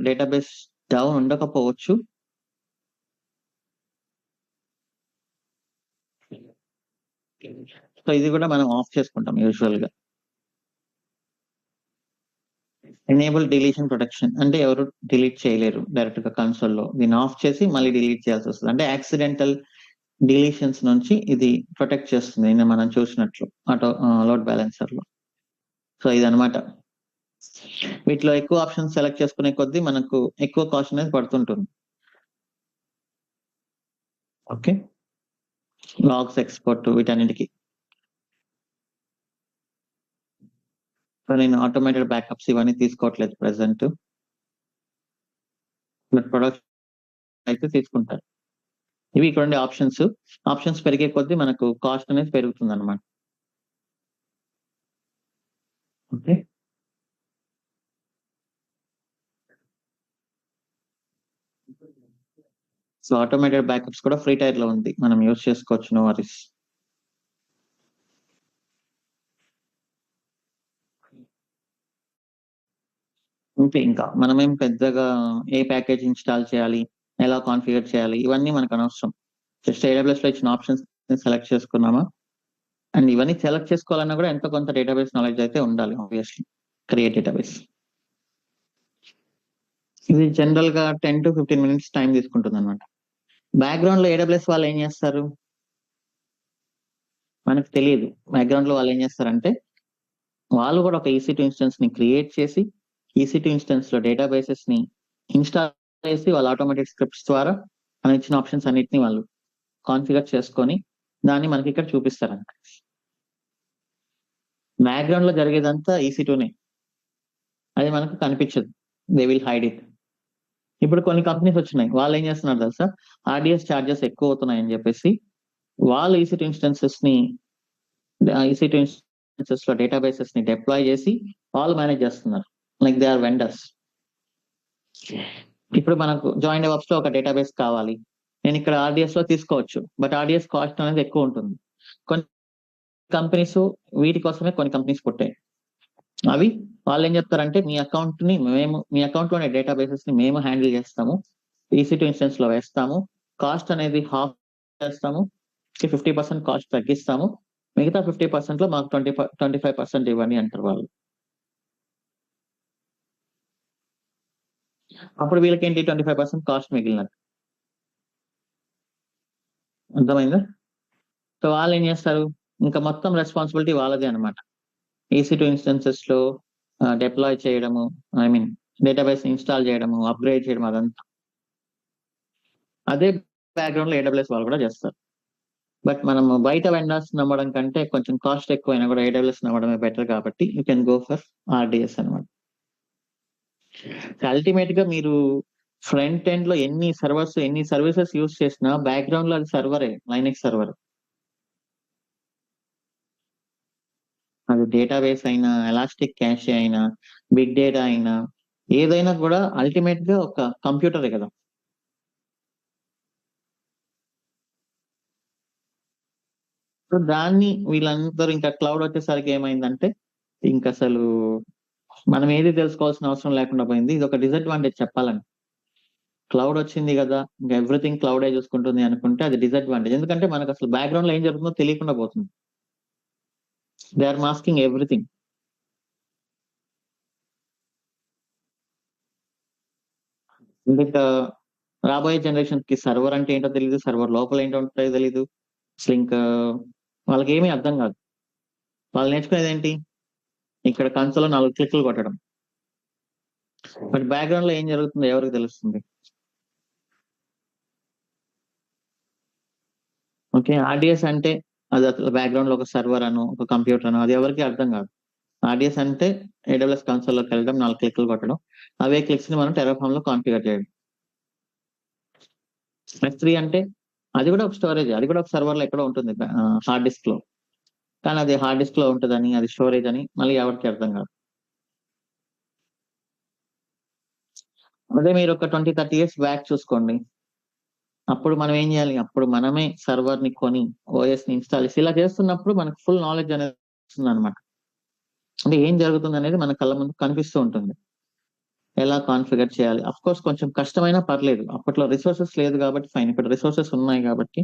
డేటాబేస్ డౌన్ ఉండకపోవచ్చు. సో ఇది కూడా మనం ఆఫ్ చేసుకుంటాం యూజువల్ గా. ఎనేబుల్ డిలీషన్ ప్రొటెక్షన్ అంటే ఎవరు డిలీట్ చేయలేరు డైరెక్ట్ గా కన్సోల్ లో, దీన్ని ఆఫ్ చేసి మళ్ళీ డిలీట్ చేయాల్సి వస్తుంది. అంటే యాక్సిడెంటల్ డిలీషన్స్ నుంచి ఇది ప్రొటెక్ట్ చేస్తుంది, నిన్న మనం చూసినట్లు ఆటో లోడ్ బ్యాలెన్సర్ లో. సో ఇదనమాట. వీటిలో ఎక్కువ ఆప్షన్స్ సెలెక్ట్ చేసుకునే కొద్దీ మనకు ఎక్కువ కాస్ట్ అనేది పడుతుంటుంది. ఓకే లాగ్స్ ఎక్స్పోర్ట్ వీటన్నిటికి. సో నేను ఆటోమేటెడ్ బ్యాకప్స్ ఇవన్నీ తీసుకోవట్లేదు ప్రెసెంట్, బట్ ప్రొడక్ట్ అయితే తీసుకుంటారు. ఇవి ఇక్కడ ఉండే ఆప్షన్స్ పెరిగే కొద్దీ మనకు కాస్ట్ అనేది పెరుగుతుంది అనమాట. ఓకే సో ఆటోమేటెడ్ బ్యాకప్స్ కూడా ఫ్రీ టైర్ లో ఉంది, మనం యూజ్ చేసుకోవచ్చు, నో వరీస్. ఓకే ఇంకా మనమేం పెద్దగా ఏ ప్యాకేజ్ ఇన్స్టాల్ చేయాలి, ఎలా కాన్ఫిగర్ చేయాలి ఇవన్నీ మనకు అనవసరం. జస్ట్ AWS లో ఇచ్చిన ఆప్షన్స్ సెలెక్ట్ చేసుకున్నామా, అండ్ ఇవన్నీ సెలెక్ట్ చేసుకోవాలన్నా కూడా ఎంతో కొంత డేటాబేస్ నాలెడ్జ్ అయితే ఉండాలి ఆబ్వియస్లీ. క్రియేట్ డేటాబేస్ ఇది జనరల్ గా 10 to 15 minutes టైం తీసుకుంటుంది అనమాట. బ్యాక్గ్రౌండ్ లో AWS వాళ్ళు ఏం చేస్తారు మనకు తెలియదు. బ్యాక్గ్రౌండ్ లో వాళ్ళు ఏం చేస్తారంటే వాళ్ళు కూడా ఒక EC2 ఇన్స్టెన్స్ ని క్రియేట్ చేసి EC2 ఇన్స్టెన్స్ లో డేటాబేసెస్ ని ఇన్స్టాల్ చేసి వాళ్ళ ఆటోమేటెడ్ స్క్రిప్ట్స్ ద్వారా మనం ఇచ్చిన ఆప్షన్స్ అన్నిటిని వాళ్ళు కాన్ఫిగర్ చేసుకొని దాన్ని మనకి ఇక్కడ చూపిస్తారంట. బ్యాక్గ్రౌండ్ లో జరిగేదంతా EC2నే, అది మనకు కనిపించదు, దే విల్ హైడ్ ఇట్. ఇప్పుడు కొన్ని కంపెనీస్ వచ్చినాయి, వాళ్ళు ఏం చేస్తున్నారు తెలుసా, RDS ఛార్జెస్ ఎక్కువ అవుతున్నాయి అని చెప్పేసి వాళ్ళు EC2 ఇన్స్టెన్సెస్ లో డేటాబేసెస్ ని డిప్లాయ్ చేసి వాళ్ళు మేనేజ్ చేస్తున్నారు, లైక్ దే ఆర్ వెండర్స్. ఇప్పుడు మనకు జాయిన్ డెవాప్స్ లో ఒక డేటాబేస్ కావాలి, నేను ఇక్కడ RDS లో తీసుకోవచ్చు, బట్ RDS కాస్ట్ అనేది ఎక్కువ ఉంటుంది. కొన్ని కంపెనీస్ వీటి కోసమే కొన్ని కంపెనీస్ పుట్టాయి. అవి వాళ్ళు ఏం చెప్తారంటే మీ అకౌంట్ లోనే డేటాబేసెస్ ని మేము హ్యాండిల్ చేస్తాము, EC2 ఇన్స్టెన్స్ లో వేస్తాము, కాస్ట్ అనేది హాఫ్ చేస్తాము, 50% కాస్ట్ తగ్గిస్తాము, మిగతా 50% లో మాకు 25% ఇవ్వండి అంటారు వాళ్ళు. అప్పుడు వీళ్ళకి ఏంటి 25% కాస్ట్ మిగిలినట్టు. అర్థమైందా? సో వాళ్ళు ఏం చేస్తారు, ఇంకా మొత్తం రెస్పాన్సిబిలిటీ వాళ్ళదే అనమాట. EC2 ఇన్స్టెన్సెస్ లో డిప్లాయ్ చేయడము, డేటాబేస్ ఇన్స్టాల్ చేయడము, అప్గ్రేడ్ చేయడం, అదంతా అదే బ్యాక్గ్రౌండ్ లో AWS వాళ్ళు కూడా చేస్తారు. బట్ మనము బయట వెండర్స్ నమ్మడం కంటే కొంచెం కాస్ట్ ఎక్కువైనా కూడా AWS నమ్మడమే బెటర్ కాబట్టి you can go for RDS అనమాట. అల్టిమేట్ గా మీరు ఫ్రంట్ ఎండ్ లో ఎన్ని సర్వీసెస్ యూస్ చేసినా బ్యాక్గ్రౌండ్ లో అది సర్వరే, లైనెక్స్ సర్వర్. అది డేటాబేస్ అయినా, ఎలాస్టిక్ క్యాష్ అయినా, బిగ్ డేటా అయినా, ఏదైనా కూడా అల్టిమేట్ గా ఒక కంప్యూటరే కదా. సో దాన్ని వీళ్ళందరూ ఇంకా క్లౌడ్ వచ్చేసరికి ఏమైందంటే ఇంకా అసలు మనం ఏది తెలుసుకోవాల్సిన అవసరం లేకుండా పోయింది. ఇది ఒక డిసడ్వాంటేజ్ చెప్పాలని. క్లౌడ్ వచ్చింది కదా, ఇంకా ఎవ్రీథింగ్ క్లౌడే చూసుకుంటుంది అనుకుంటే అది డిసడ్వాంటేజ్. ఎందుకంటే మనకు అసలు బ్యాక్గ్రౌండ్ లో ఏం జరుగుతుందో తెలియకుండా పోతుంది. They are masking everything. ఇంకా రాబోయే జనరేషన్ కి సర్వర్ అంటే ఏంటో తెలియదు, సర్వర్ లోపల ఏంటో ఉంటుందో తెలియదు. అసలు ఇంకా వాళ్ళకి ఏమీ అర్థం కాదు. వాళ్ళు నేర్చుకునేది ఏంటి, ఇక్కడ కన్సోల్లో 4 క్లిక్లు కొట్టడం. బట్ బ్యాక్గ్రౌండ్ లో ఏం జరుగుతుందో ఎవరికి తెలుస్తుంది? ఓకే, RDS అంటే అది అసలు బ్యాక్గ్రౌండ్ లో ఒక సర్వర్ అను, ఒక కంప్యూటర్ అను, అది ఎవరికి అర్థం కాదు. RDS అంటే AWS కన్సోల్లోకి వెళ్ళడం, 4 క్లిక్లు కొట్టడం, అవే క్లిక్స్ ని మనం టెరాఫామ్ లో కాన్ఫిగర్ చేయడం. S3 అంటే అది కూడా ఒక స్టోరేజ్, అది కూడా ఒక సర్వర్ లో ఎక్కడో ఉంటుంది హార్డ్ డిస్క్ లో. కానీ అది హార్డ్ డిస్క్ లో ఉంటుందని, అది స్టోరేజ్ అని మళ్ళీ ఎవరికి అర్థం కాదు. అదే మీరు ఒక 20-30 ఇయర్స్ బ్యాక్ చూసుకోండి, అప్పుడు మనం ఏం చేయాలి, అప్పుడు మనమే సర్వర్ ని కొని OS ని ఇన్స్టాల్ చేసి ఇలా చేస్తున్నప్పుడు మనకు ఫుల్ నాలెడ్జ్ అనేది వస్తుంది అనమాట. అంటే ఏం జరుగుతుంది అనేది మన కళ్ళ ముందు కనిపిస్తూ ఉంటుంది, ఎలా కాన్ఫిగర్ చేయాలి. అఫ్ కోర్స్ కొంచెం కష్టమైనా పర్లేదు, అప్పట్లో రిసోర్సెస్ లేదు కాబట్టి ఫైన్, ఇప్పుడు రిసోర్సెస్ ఉన్నాయి కాబట్టి.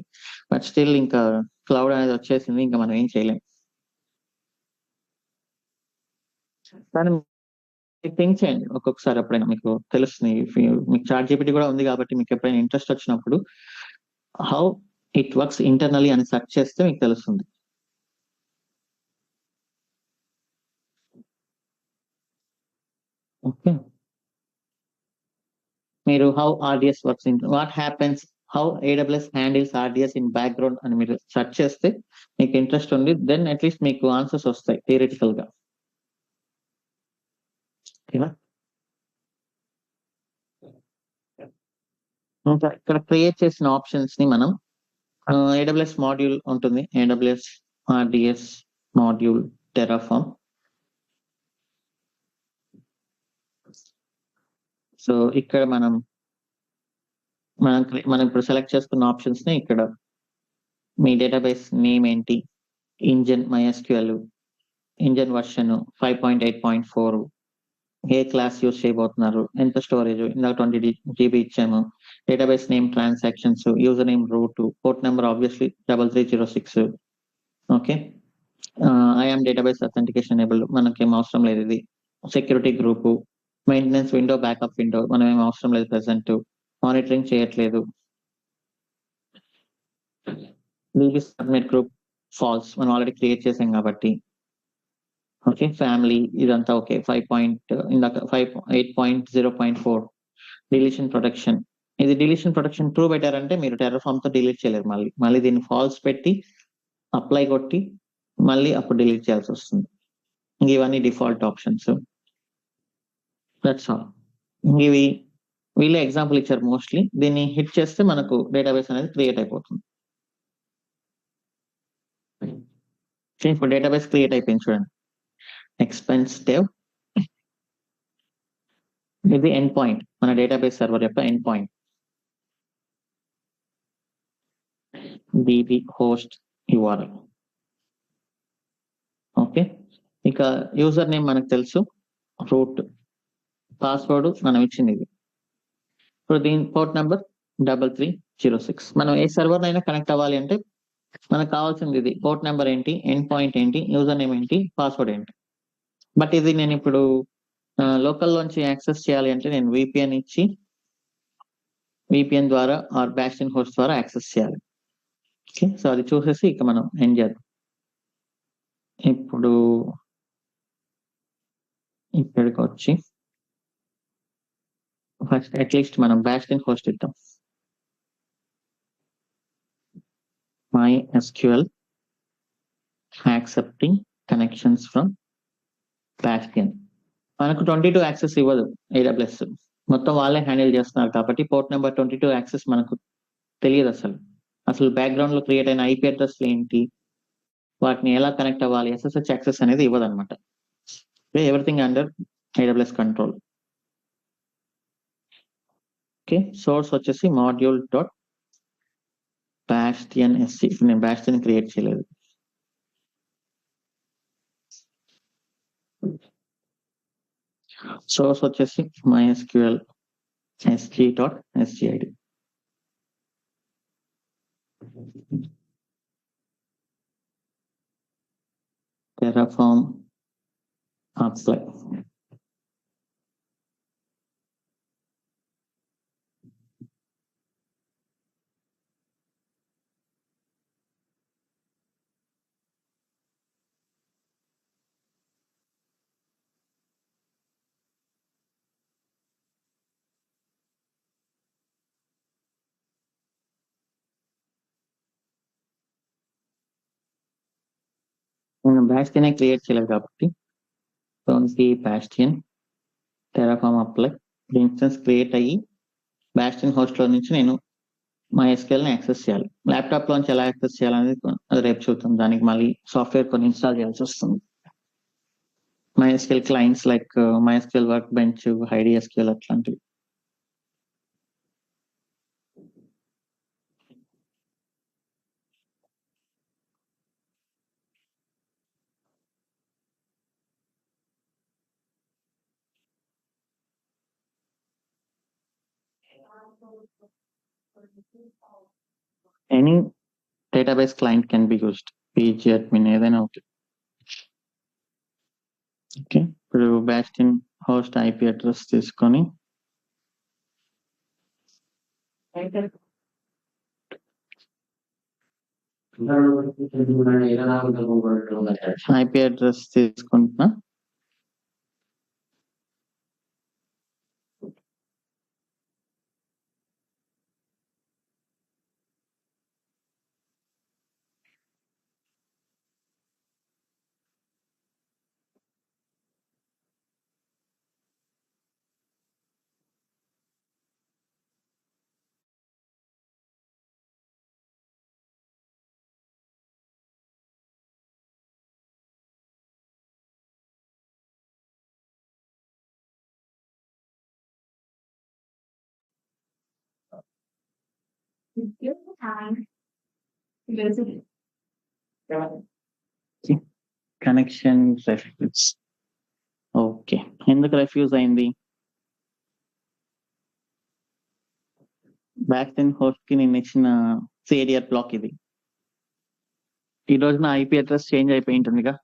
బట్ స్టిల్ ఇంకా క్లౌడ్ అనేది వచ్చేసింది, ఇంకా మనం ఏం చేయలేం. కానీ థింక్ చేయండి ఒక్కొక్కసారి, ఎప్పుడైనా మీకు తెలుస్తుంది, మీకు ChatGPT కూడా ఉంది కాబట్టి మీకు ఎప్పుడైనా ఇంట్రెస్ట్ వచ్చినప్పుడు హౌ ఇట్ వర్క్స్ ఇంటర్నలీ అని సెర్చ్ చేస్తే మీకు తెలుస్తుంది. ఓకే, మీరు how RDS works in what happens, how AWS handles RDS in background అని మీరు సెర్చ్ చేస్తే మీకు ఇంట్రెస్ట్ ఉంది, దెన్ అట్లీస్ట్ మీకు ఆన్సర్స్ వస్తాయి థియరిటికల్ గా. ఓకేనా? ఇంకా ఇక్కడ క్రియేట్ చేసిన ఆప్షన్స్ ని మనం AWS మాడ్యూల్ ఉంటుంది, AWS RDS module Terraform. So ఇక్కడ మనం ఇప్పుడు సెలెక్ట్ చేసుకున్న ఆప్షన్స్ ని ఇక్కడ మీ డేటాబేస్ నేమ్ ఏంటి, ఇంజన్ MySQL, ఇంజన్ వర్షన్ 5.8.4, ఏ క్లాస్ యూస్ చేయబోతున్నారు, ఎంత స్టోరేజ్, ఇందాక 20 GB ఇచ్చాము, database name, transactions, user name, root, port number obviously 3306. Okay, IAM database authentication enabled, మనకేం అవసరం లేదు ఇది. Security group, maintenance window, backup window, మనం ఏం అవసరం లేదు ప్రెసెంట్, మానిటరింగ్ చేయట్లేదు. DB సబ్మిట్ గ్రూప్ ఫాల్స్, మనం ఆల్రెడీ క్రియేట్ చేసాం కాబట్టి. ఓకే, ఫ్యామిలీ ఇదంతా ఓకే. 8.0.4 డిలీషన్ ప్రొటెక్షన్, ఇది డిలీషన్ ప్రొటెక్షన్ ట్రూ పెట్టారంటే మీరు టెర్రఫామ్ తో డిలీట్ చేయలేరు, మళ్ళీ దీన్ని ఫాల్స్ పెట్టి అప్లై కొట్టి మళ్ళీ అప్పుడు డిలీట్ చేయాల్సి వస్తుంది. ఇవన్నీ డిఫాల్ట్ ఆప్షన్స్. That's all. ఇవి వీళ్ళే ఎగ్జాంపుల్ ఇచ్చారు మోస్ట్లీ, దీన్ని హిట్ చేస్తే మనకు డేటాబేస్ అనేది క్రియేట్ అయిపోతుంది. ఇప్పుడు డేటాబేస్ క్రియేట్ అయిపోయింది చూడండి, ఎక్స్పెన్సివ్. ఇది ఎండ్ పాయింట్, మన డేటాబేస్ సర్వర్ యొక్క end point. DB host URL. Okay, ఇక యూజర్ నేమ్ మనకు తెలుసు, రూట్, పాస్వర్డ్ మనం ఇచ్చింది ఇది. ఇప్పుడు దీని పోర్ట్ నెంబర్ 3306. మనం ఏ సర్వర్ అయినా కనెక్ట్ అవ్వాలి అంటే మనకు కావాల్సింది ఇది పోర్ట్ నెంబర్ ఏంటి, ఎండ్ పాయింట్ ఏంటి, యూజర్ నేమ్ ఏంటి, పాస్వర్డ్ ఏంటి. బట్ ఇది నేను ఇప్పుడు లోకల్లోంచి యాక్సెస్ చేయాలి అంటే నేను విపిఎన్ ఇచ్చి విపిఎన్ ద్వారా ఆర్ బ్యాస్టిన్ హోస్ట్ ద్వారా యాక్సెస్ చేయాలి. ఓకే, సో అది చూసేసి ఇక మనం ఎండ్ చేద్దాం. ఇప్పుడు ఇక్కడికి వచ్చి ఫస్ట్ అట్లీస్ట్ మనం బ్యాస్టిన్ హోస్ట్ ఇద్దాం. MySQL accepting connections from bastion. మనకు 22 యాక్సెస్ ఇవ్వదు AWS, మొత్తం వాళ్ళే హ్యాండిల్ చేస్తున్నారు కాబట్టి పోర్ట్ నెంబర్ 22 యాక్సెస్ మనకు తెలియదు. అసలు బ్యాక్గ్రౌండ్ లో క్రియేట్ అయిన IP అడ్రస్ ఏంటి, వాటిని ఎలా కనెక్ట్ అవ్వాలి, SSH యాక్సెస్ అనేది ఇవ్వదు అనమాట. Everything under AWS control. Okay, source వచ్చేసి మాడ్యూల్ డాట్ బాస్టియన్ SC. నేను బాస్టియన్ క్రియేట్ చేయలేదు. సోర్స్ వచ్చేసి MySQL sg.sgid. Terraform apply. నేను బాస్టియన్ క్రియేట్ చేయలేదు కాబట్టి Bastian Terraform apply instance create అయ్యి బాస్టియన్ హోస్ట్ లో నుంచి నేను MySQL ని యాక్సెస్ చేయాలి. ల్యాప్టాప్ లోంచి ఎలా యాక్సెస్ చేయాలనేది అది రేపు చూద్దాం. దానికి మళ్ళీ సాఫ్ట్వేర్ కొన్ని ఇన్స్టాల్ చేయాల్సి వస్తుంది. MySQL clients like MySQL work bench, HiDSQL అట్లాంటివి. Any database client can be used. pgadmin ఏదైనా ఓకే. ఓకే, ఇప్పుడు బాస్టియన్ హోస్ట్ IP అడ్రస్ తీసుకొని IP అడ్రస్ తీసుకుంటున్నా. Connection refuse. ఓకే, ఎందుకు రెఫ్యూజ్ అయింది? బాస్టియన్ హోస్ట్ కి నేను ఇచ్చిన CADR బ్లాక్ ఇది. ఈ రోజు నా IP అడ్రస్ చేంజ్ అయిపోయి ఉంటుందిగా.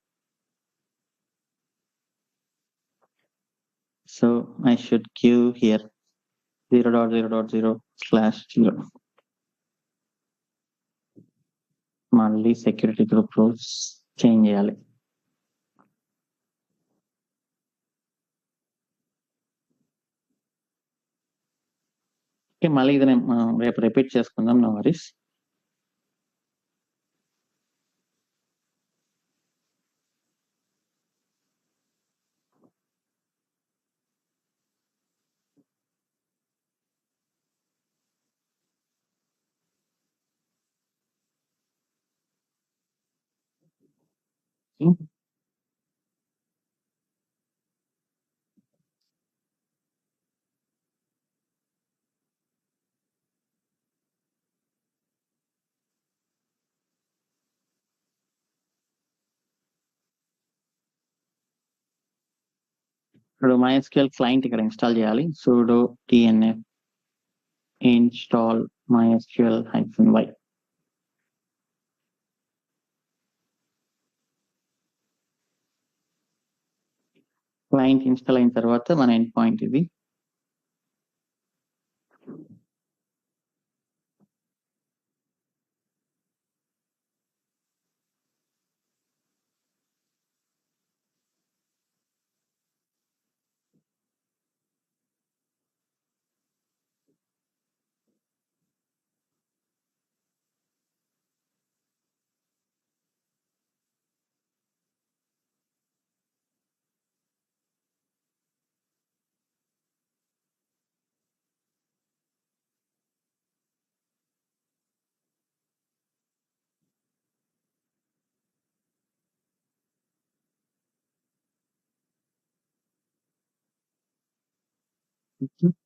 So I should give here 0.0.0/0. మళ్ళీ సెక్యూరిటీ గ్రూప్ రూల్స్ చేంజ్ చేయాలి. ఓకే, మళ్ళీ ఇది నేను రేపు రిపీట్ చేసుకుందాం. No worries. ఇప్పుడు MySQL క్లయింట్ ఇక్కడ ఇన్స్టాల్ చేయాలి. sudo tnf install mysql-y. Client install అయిన తర్వాత మన ఎండ్ పాయింట్ ఇది.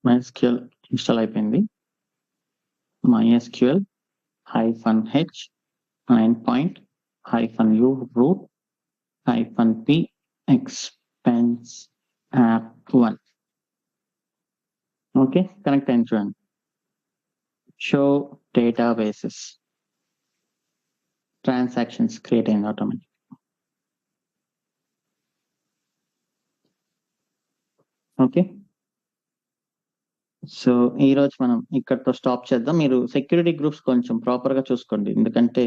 MySQL ఇన్స్టాల్ అయిపోయింది. MySQL -h endpoint -u root -p expense app1. Okay, connect అయింది చూడండి. షో డేటాబేసెస్ ట్రాన్సాక్షన్స్ క్రియేట్ అయింది ఆటోమేటిక్. ఓకే, సో ఈ రోజు మనం ఇక్కడతో స్టాప్ చేద్దాం. మీరు సెక్యూరిటీ గ్రూప్స్ కొంచెం ప్రాపర్ గా చూసుకోండి, ఎందుకంటే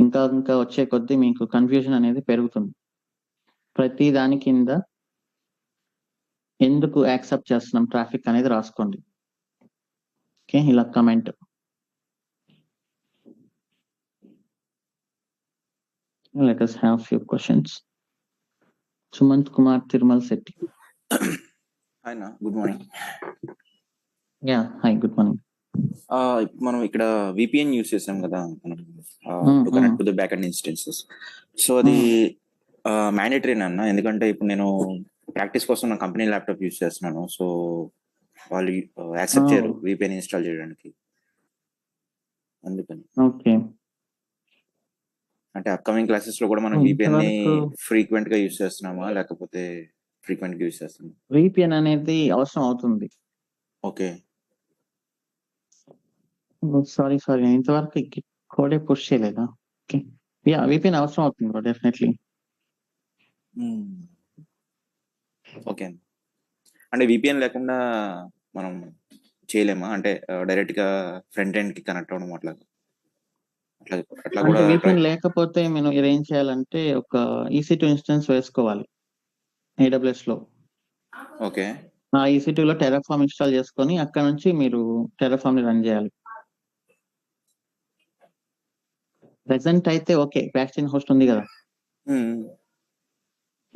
ఇంకా వచ్చే కొద్దీ మీకు కన్ఫ్యూజన్ అనేది పెరుగుతుంది. ప్రతి దాని కింద ఎందుకు యాక్సెప్ట్ చేస్తున్నాం ట్రాఫిక్ అనేది రాసుకోండి. ఓకే, ఇలా comment. Let us have few questions. Sumant Kumar Tirmal Setti. Hi na, good morning. Yeah, hi, good morning. మనం ఇక్కడ VPN యూస్ చేసాం కదా మనం to connect to the back end instances. So అది మ్యాండేటరీ అన్న, ఎందుకంటే ఇప్పుడు నేను ప్రాక్టీస్ కోసం నా కంపెనీ ల్యాప్టాప్ యూస్ చేస్తున్నాను. సో వాళ్ళు యాక్సెప్ట్ చేయరు VPN ఇన్స్టాల్ చేయడానికి, అందుకని. ఓకే, అంటే అప్కమింగ్ క్లాసెస్ లో కూడా మనం VPN ని ఫ్రీక్వెంట్ గా యూస్ చేస్తున్నామా లేకపోతే ఫ్రీక్వెంట్ గా యూస్ చేస్తున్నామా? VPN అనేది అవసరం అవుతుంది. ఓకే, సారీ నేను ఇంతవరకు కోడే పుష్ చేయలేదా? ఓకే, యా, VPN అవసరం అవుతుంది డెఫినెట్లీ. ఓకే, అంటే VPN లేకుండా మనం చేయలేమా? అంటే డైరెక్ట్ గా ఫ్రంట్ ఎండ్ కి కనెక్ట్ అవ్వడం అట్లా కూడా. VPN లేకపోతే మనం ఏం చేయాలంటే ఒక EC2 ఇన్స్టెన్స్ వేసుకోవాలి AWS లో. ఓకే, ఆ EC2 లో టెరాఫామ్ ఇన్స్టాల్ చేసుకొని అక్కడ నుంచి మీరు టెరాఫామ్ ని రన్ చేయాలి. ప్రెసెంట్ అయితే ఓకే, బ్యాస్టియన్ హోస్ట్ ఉంది కదా,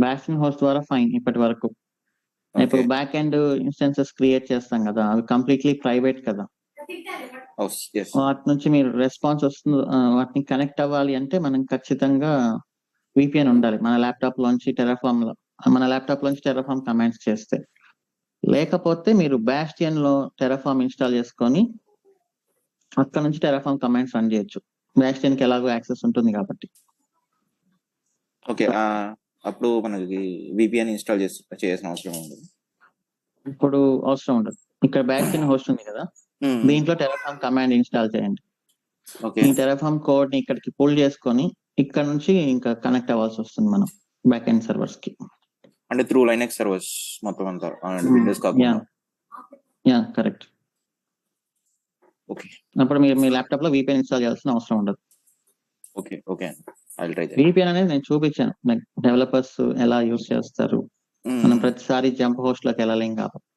బ్యాస్టియన్ హోస్ట్ ద్వారా ఫైన్ ఇప్పటి వరకు. ఇప్పుడు బ్యాక్ ఎండ్ ఇన్స్టెన్సెస్ క్రియేట్ చేస్తాం కదా, అవి కంప్లీట్లీ ప్రైవేట్ కదా. వాటి నుంచి మీరు రెస్పాన్స్ వస్తుంది, వాటిని కనెక్ట్ అవ్వాలి అంటే మనం ఖచ్చితంగా VPN ఉండాలి మన ల్యాప్టాప్ లోంచి టెరాఫామ్ కమాండ్స్ చేస్తే. లేకపోతే మీరు బ్యాస్టియన్ లో టెరాఫామ్ ఇన్స్టాల్ చేసుకొని అక్కడ నుంచి టెరాఫామ్ కమాండ్స్ రన్ చేయొచ్చు. బ్యాస్టియన్ కి ఎలాగో యాక్సెస్ ఉంటుంది కాబట్టి. ఓకే, అప్పుడు మనకి VPN ఇన్స్టాల్ చేయాల్సిన అవసరం ఉండదు. ఇప్పుడు అవసరం ఉండదు. ఇక్కడ బ్యాస్టియన్ హోస్ట్ ఉంది కదా, దీంట్లో టెరాఫామ్ కమాండ్ ఇన్స్టాల్ చేయండి. ఈ టెరాఫామ్ కోడ్ ని ఇక్కడికి పుల్ చేసుకొని ఇక్కడ నుంచి ఇంకా కనెక్ట్ అవ్వాల్సి వస్తుంది మనం బ్యాక్ ఎండ్ సర్వర్స్ కి. అంటే త్రూ లైనక్స్ సర్వర్స్ మొత్తం అంతా, విండోస్ కాకుండా. Yeah, correct. ఓకే, అప్పుడు మీరు మీ ల్యాప్టాప్ లో VPN ఇన్స్టాల్ చేయాల్సిన అవసరం ఉండదు. Okay, okay, I will try that. VPN అనేది నేను చూపించాను, డెవలపర్స్ ఎలా యూస్ చేస్తారు. మనం ప్రతిసారి జంప్ హోస్ట్ లోకి వెళ్ళలేం కాబట్టి.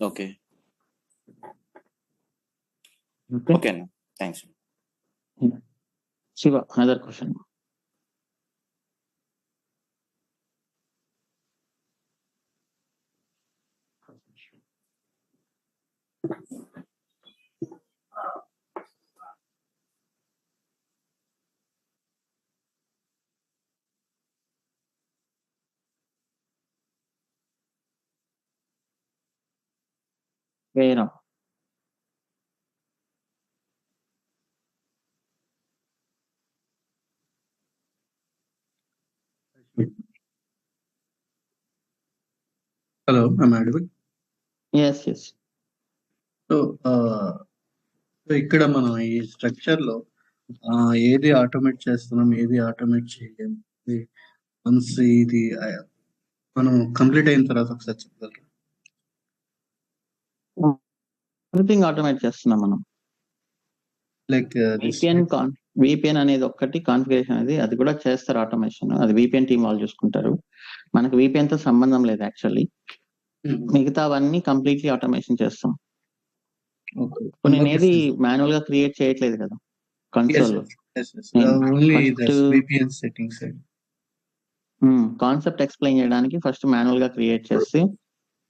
ఓకే, ఓకే అన్న, థ్యాంక్స్. Shiva, another question. వేరా Hello, am I audible? yes. So ఇక్కడ మనం ఈ స్ట్రక్చర్ లో ఏది ఆటోమేట్ చేస్తున్నాం, ఏది ఆటోమేట్ చేయలేము. వన్స్ ఇది మనం కంప్లీట్ అయిన తర్వాత ఒకసారి చెప్పగలరా? ఎవ్రీథింగ్ ఆటోమేట్ చేస్తున్నాం మనం. లైక్ విపిఎన్ అనేది ఒక్కటి కాన్ఫిగరేషన్ అనేది అది కూడా చేస్తారు ఆటోమేషన్. అది విపిఎన్ టీం వాళ్ళు చూసుకుంటారు. మనకు విపిఎన్ తో సంబంధం లేదు యాక్చువల్లీ. మిగతావన్నీ కంప్లీట్లీ ఆటోమేషన్ చేస్తాం. ఇప్పుడు నేను ఏది మాన్యువల్ గా క్రియేట్ చేయట్లేదు కదా console. Only first- VPN settings. Concept explain చేయడానికి ఫస్ట్ మాన్యువల్ గా క్రియేట్ చేసి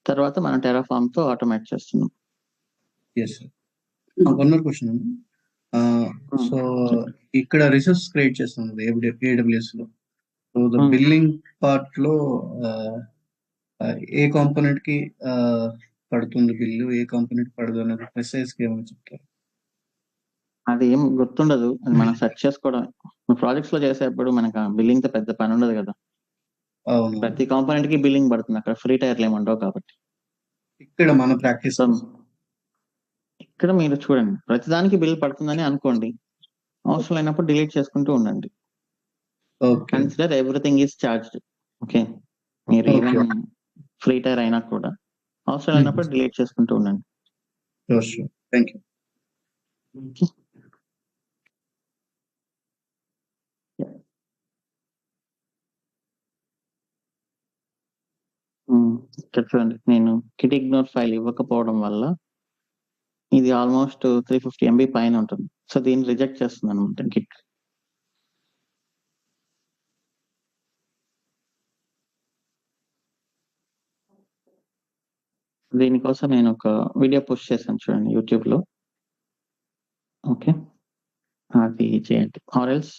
తర్వాత మనం టెరాఫార్మ్ తో ఆటోమేట్ చేస్తున్నాం. One more question. సో ఇక్కడ రిసోర్స్ క్రియేట్ చేస్తాం AWS లో. సో ద బిల్లింగ్ పార్ట్ లో ఏ కాంపోనెంట్ కి పడుతుంది బిల్లు, ఏ కాంపోనెంట్ పడదు అనేది ప్రిసైజ్ గా ఏమైనా చెప్తారు? అది ఏం గుర్తుండదు, అది మనం సెర్చ్ చేసుకోవడం. ప్రాజెక్ట్స్ లో చేసేప్పుడు మనకు బిల్లింగ్ తో పెద్ద పని ఉండదు కదా. అవును. ప్రతి కాంపోనెంట్ కి బిల్లింగ్ పడుతుంది, అక్కడ ఫ్రీ టైర్లు ఏమి ఉండవు కాబట్టి. ఇక్కడ మన ప్రాక్టీస్ ఇక్కడ మీరు చూడండి, ప్రతిదానికి బిల్ పడుతుందని అనుకోండి, అవసరం లేనప్పుడు డిలీట్ చేసుకుంటూ ఉండండి. Consider everything is charged. Okay, మీరు ఈవెన్ ఫ్రీ టైర్ అయినా కూడా అవసరం లేనప్పుడు డిలీట్ చేసుకుంటూ ఉండండి. Thank you. ఇక్కడ చూడండి, నేను కిట్ ఇగ్నోర్ ఫైల్ ఇవ్వకపోవడం వల్ల ఇది ఆల్మోస్ట్ 350 MB పైన ఉంటుంది. సో దీన్ని రిజెక్ట్ చేస్తుంది అనమాట కిట్. దీనికోసం నేను ఒక వీడియో పోస్ట్ చేశాను చూడండి యూట్యూబ్ లో. ఓకే, అది చేయండి. ఆర్ఎల్స్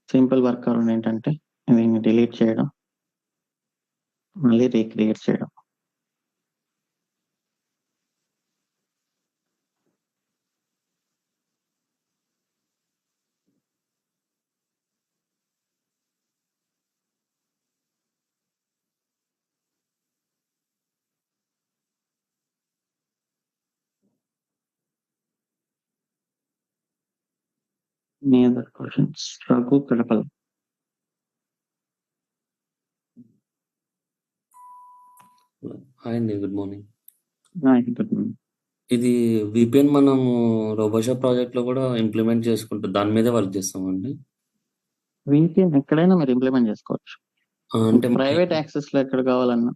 సింపుల్ వర్క్ అరౌండ్ ఏంటంటే దీన్ని డిలీట్ చేయడం, మళ్ళీ రీక్రియేట్ చేయడం. Any other questions? Raghu Kadapal. Hi అండి, good morning. Hi, good morning. ఇది VPN మనం రోబోషా ప్రాజెక్ట్ లో కూడా ఇంప్లిమెంట్ చేసుకుంటాం, దాని మీదే వర్క్ చేస్తామండి. VPN ఎక్కడైనా మీరు ఇంప్లిమెంట్ చేసుకోవచ్చు. అంటే ప్రైవేట్ యాక్సెస్ లో ఎక్కడ కావాలన్నా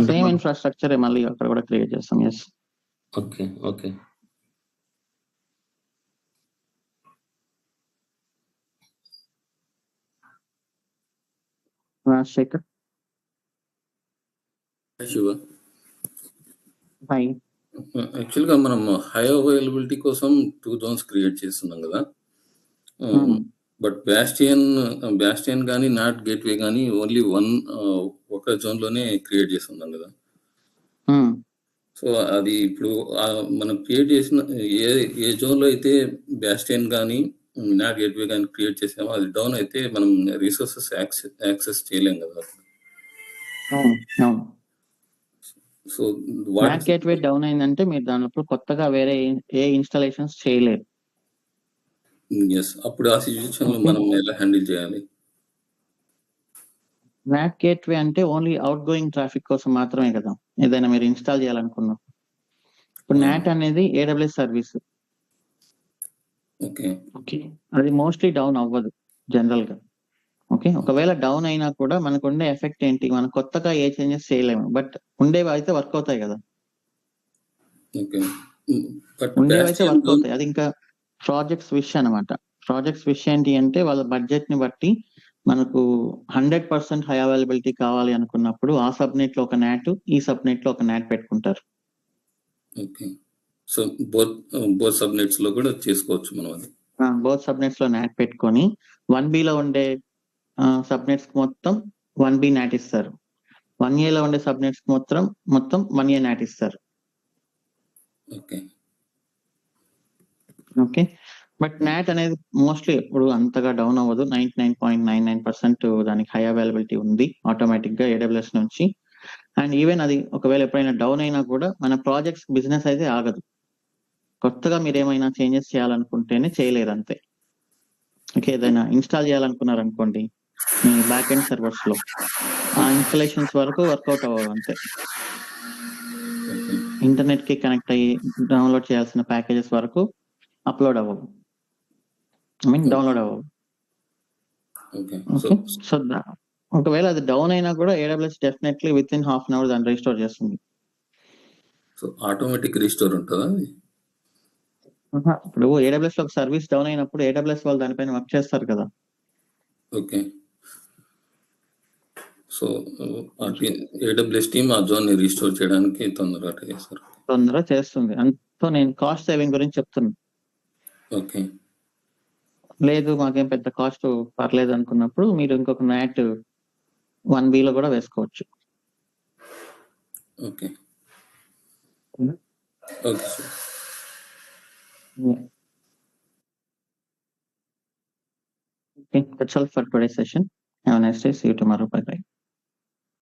సేమ్ ఇన్ఫ్రాస్ట్రక్చర్ మళ్ళీ అక్కడ కూడా క్రియేట్ చేస్తాం. Yes. Okay okay. Rajasekhar. Shiva, hi. యాక్చువల్గా మనం హై అవైలబిలిటీ కోసం 2 జోన్స్ క్రియేట్ చేస్తున్నాం కదా. బట్ బ్యాస్టియన్ కానీ నాట్ గేట్వే కానీ ఓన్లీ ఒక జోన్లోనే క్రియేట్ చేస్తున్నాం కదా. సో అది ఇప్పుడు మనం క్రియేట్ చేసిన ఏ జోన్లో అయితే బ్యాస్టియన్ కానీ నాట్ గేట్వే కానీ క్రియేట్ చేసామో అది డౌన్ అయితే మనం రిసోర్సెస్ యాక్సెస్ చేయలేం కదా. సో నాట్ గేట్వే డౌన్ అయిందంటే మీరు దాంట్లో కొత్తగా వేరే ఏ ఇన్స్టాలేషన్స్ చేయలేరు. అప్పుడు ఆ సిచ్యువేషన్ లో మనం ఎలా హ్యాండిల్ చేయాలి? నాట్ గేట్వే అంటే ఓన్లీ అవుట్ గోయింగ్ ట్రాఫిక్ కోసం మాత్రమే కదా, ఏదైనా మీరు ఇన్స్టాల్ చేయాలనుకున్నాం. ఇప్పుడు నాట్ అనేది AWS సర్వీస్. ఓకే, అది మోస్ట్లీ డౌన్ అవ్వదు జనరల్ గా. ఓకే, ఒకవేళ డౌన్ అయినా కూడా మనకు ఉండే ఎఫెక్ట్ ఏంటి, మనం కొత్తగా ఏ చేంజెస్ చేయలేము. బట్ ఉండేవి అయితే వర్క్ అవుతాయి కదా. ఉండేవి అయితే వర్క్ అవుతాయి. అది ఇంకా ప్రాజెక్ట్ స్విచ్ అనమాట. ప్రాజెక్ట్ స్విచ్ ఏంటి అంటే వాళ్ళ బడ్జెట్ ని బట్టి మనకు 100% హై అవైలబిలిటీ కావాలి అనుకున్నప్పుడు ఆ సబ్నెట్ లో ఒక నాట్, ఈ సబ్నెట్ లో ఒక నాట్ పెట్టుకుంటారు. ఓకే, సో బోత్ సబ్నెట్స్ లో కూడా చేసుకోవచ్చు మనం. అది బోత్ సబ్నెట్స్ లో నాట్ పెట్టుకొని 1B లో ఉండే సబ్నెట్స్ మొత్తం 1B నాట్ ఇస్తారు. 1A లో ఉండే సబ్నెట్స్ మొత్తం 1A నాట్ ఇస్తారు. ఓకే, బట్ నాట్ అనేది మోస్ట్లీ ఎప్పుడు అంతగా డౌన్ అవ్వదు. 99.99% దానికి హై అవైలబిలిటీ ఉంది ఆటోమేటిక్ గా AWS నుంచి. అండ్ ఈవెన్ అది ఒకవేళ ఎప్పుడైనా డౌన్ అయినా కూడా మన ప్రాజెక్ట్స్ బిజినెస్ అయితే ఆగదు. కొత్తగా మీరు ఏమైనా చేంజెస్ చేయాలనుకుంటేనే చేయలేరు అంతే. ఓకే, ఏదైనా ఇన్స్టాల్ చేయాలనుకున్నారు అనుకోండి, మీ బ్యాక్ ఎండ్ సర్వర్స్ లో. ఆ ఇన్స్టలేషన్స్ వరకు వర్కౌట్ అవ్వవు అంతే. ఓకే. ఇంటర్నెట్ కి కనెక్ట్ అయ్యి డౌన్లోడ్ చేయాల్సిన ప్యాకేజెస్ వరకు అప్లోడ్ అవ్వవు, డౌన్లోడ్ అవ్వవు. ఓకే. సో ఓకే, సో ఒకవేళ అది డౌన్ అయినా కూడా AWS definitely within half an hour దాన్ని రీస్టోర్ చేస్తుంది. సో ఆటోమేటిక్ రీస్టోర్ ఉంటుందా అది? ఇప్పుడు AWS లో ఒక సర్వీస్ డౌన్ అయినప్పుడు AWS వాళ్ళు దానిపైన వర్క్ చేస్తారు కదా. ఓకే. సో AWS టీమ్ ఆ జోన్ ని రీస్టోర్ చేయడానికి తొందరగా చేస్తారు. తొందరగా చేస్తుంది. అంతా నేను కాస్ట్ సేవింగ్ గురించి చెప్తున్నా. ఓకే. లేదు మాకేం పెద్ద కాస్ట్ పర్లేదు అనుకున్నప్పుడు మీరు ఇంకొక నాట్ 1B లో కూడా వేసుకోవచ్చు. Okay. Okay sir. Okay, that's all for today's session. Have a nice day. See you tomorrow. Bye bye.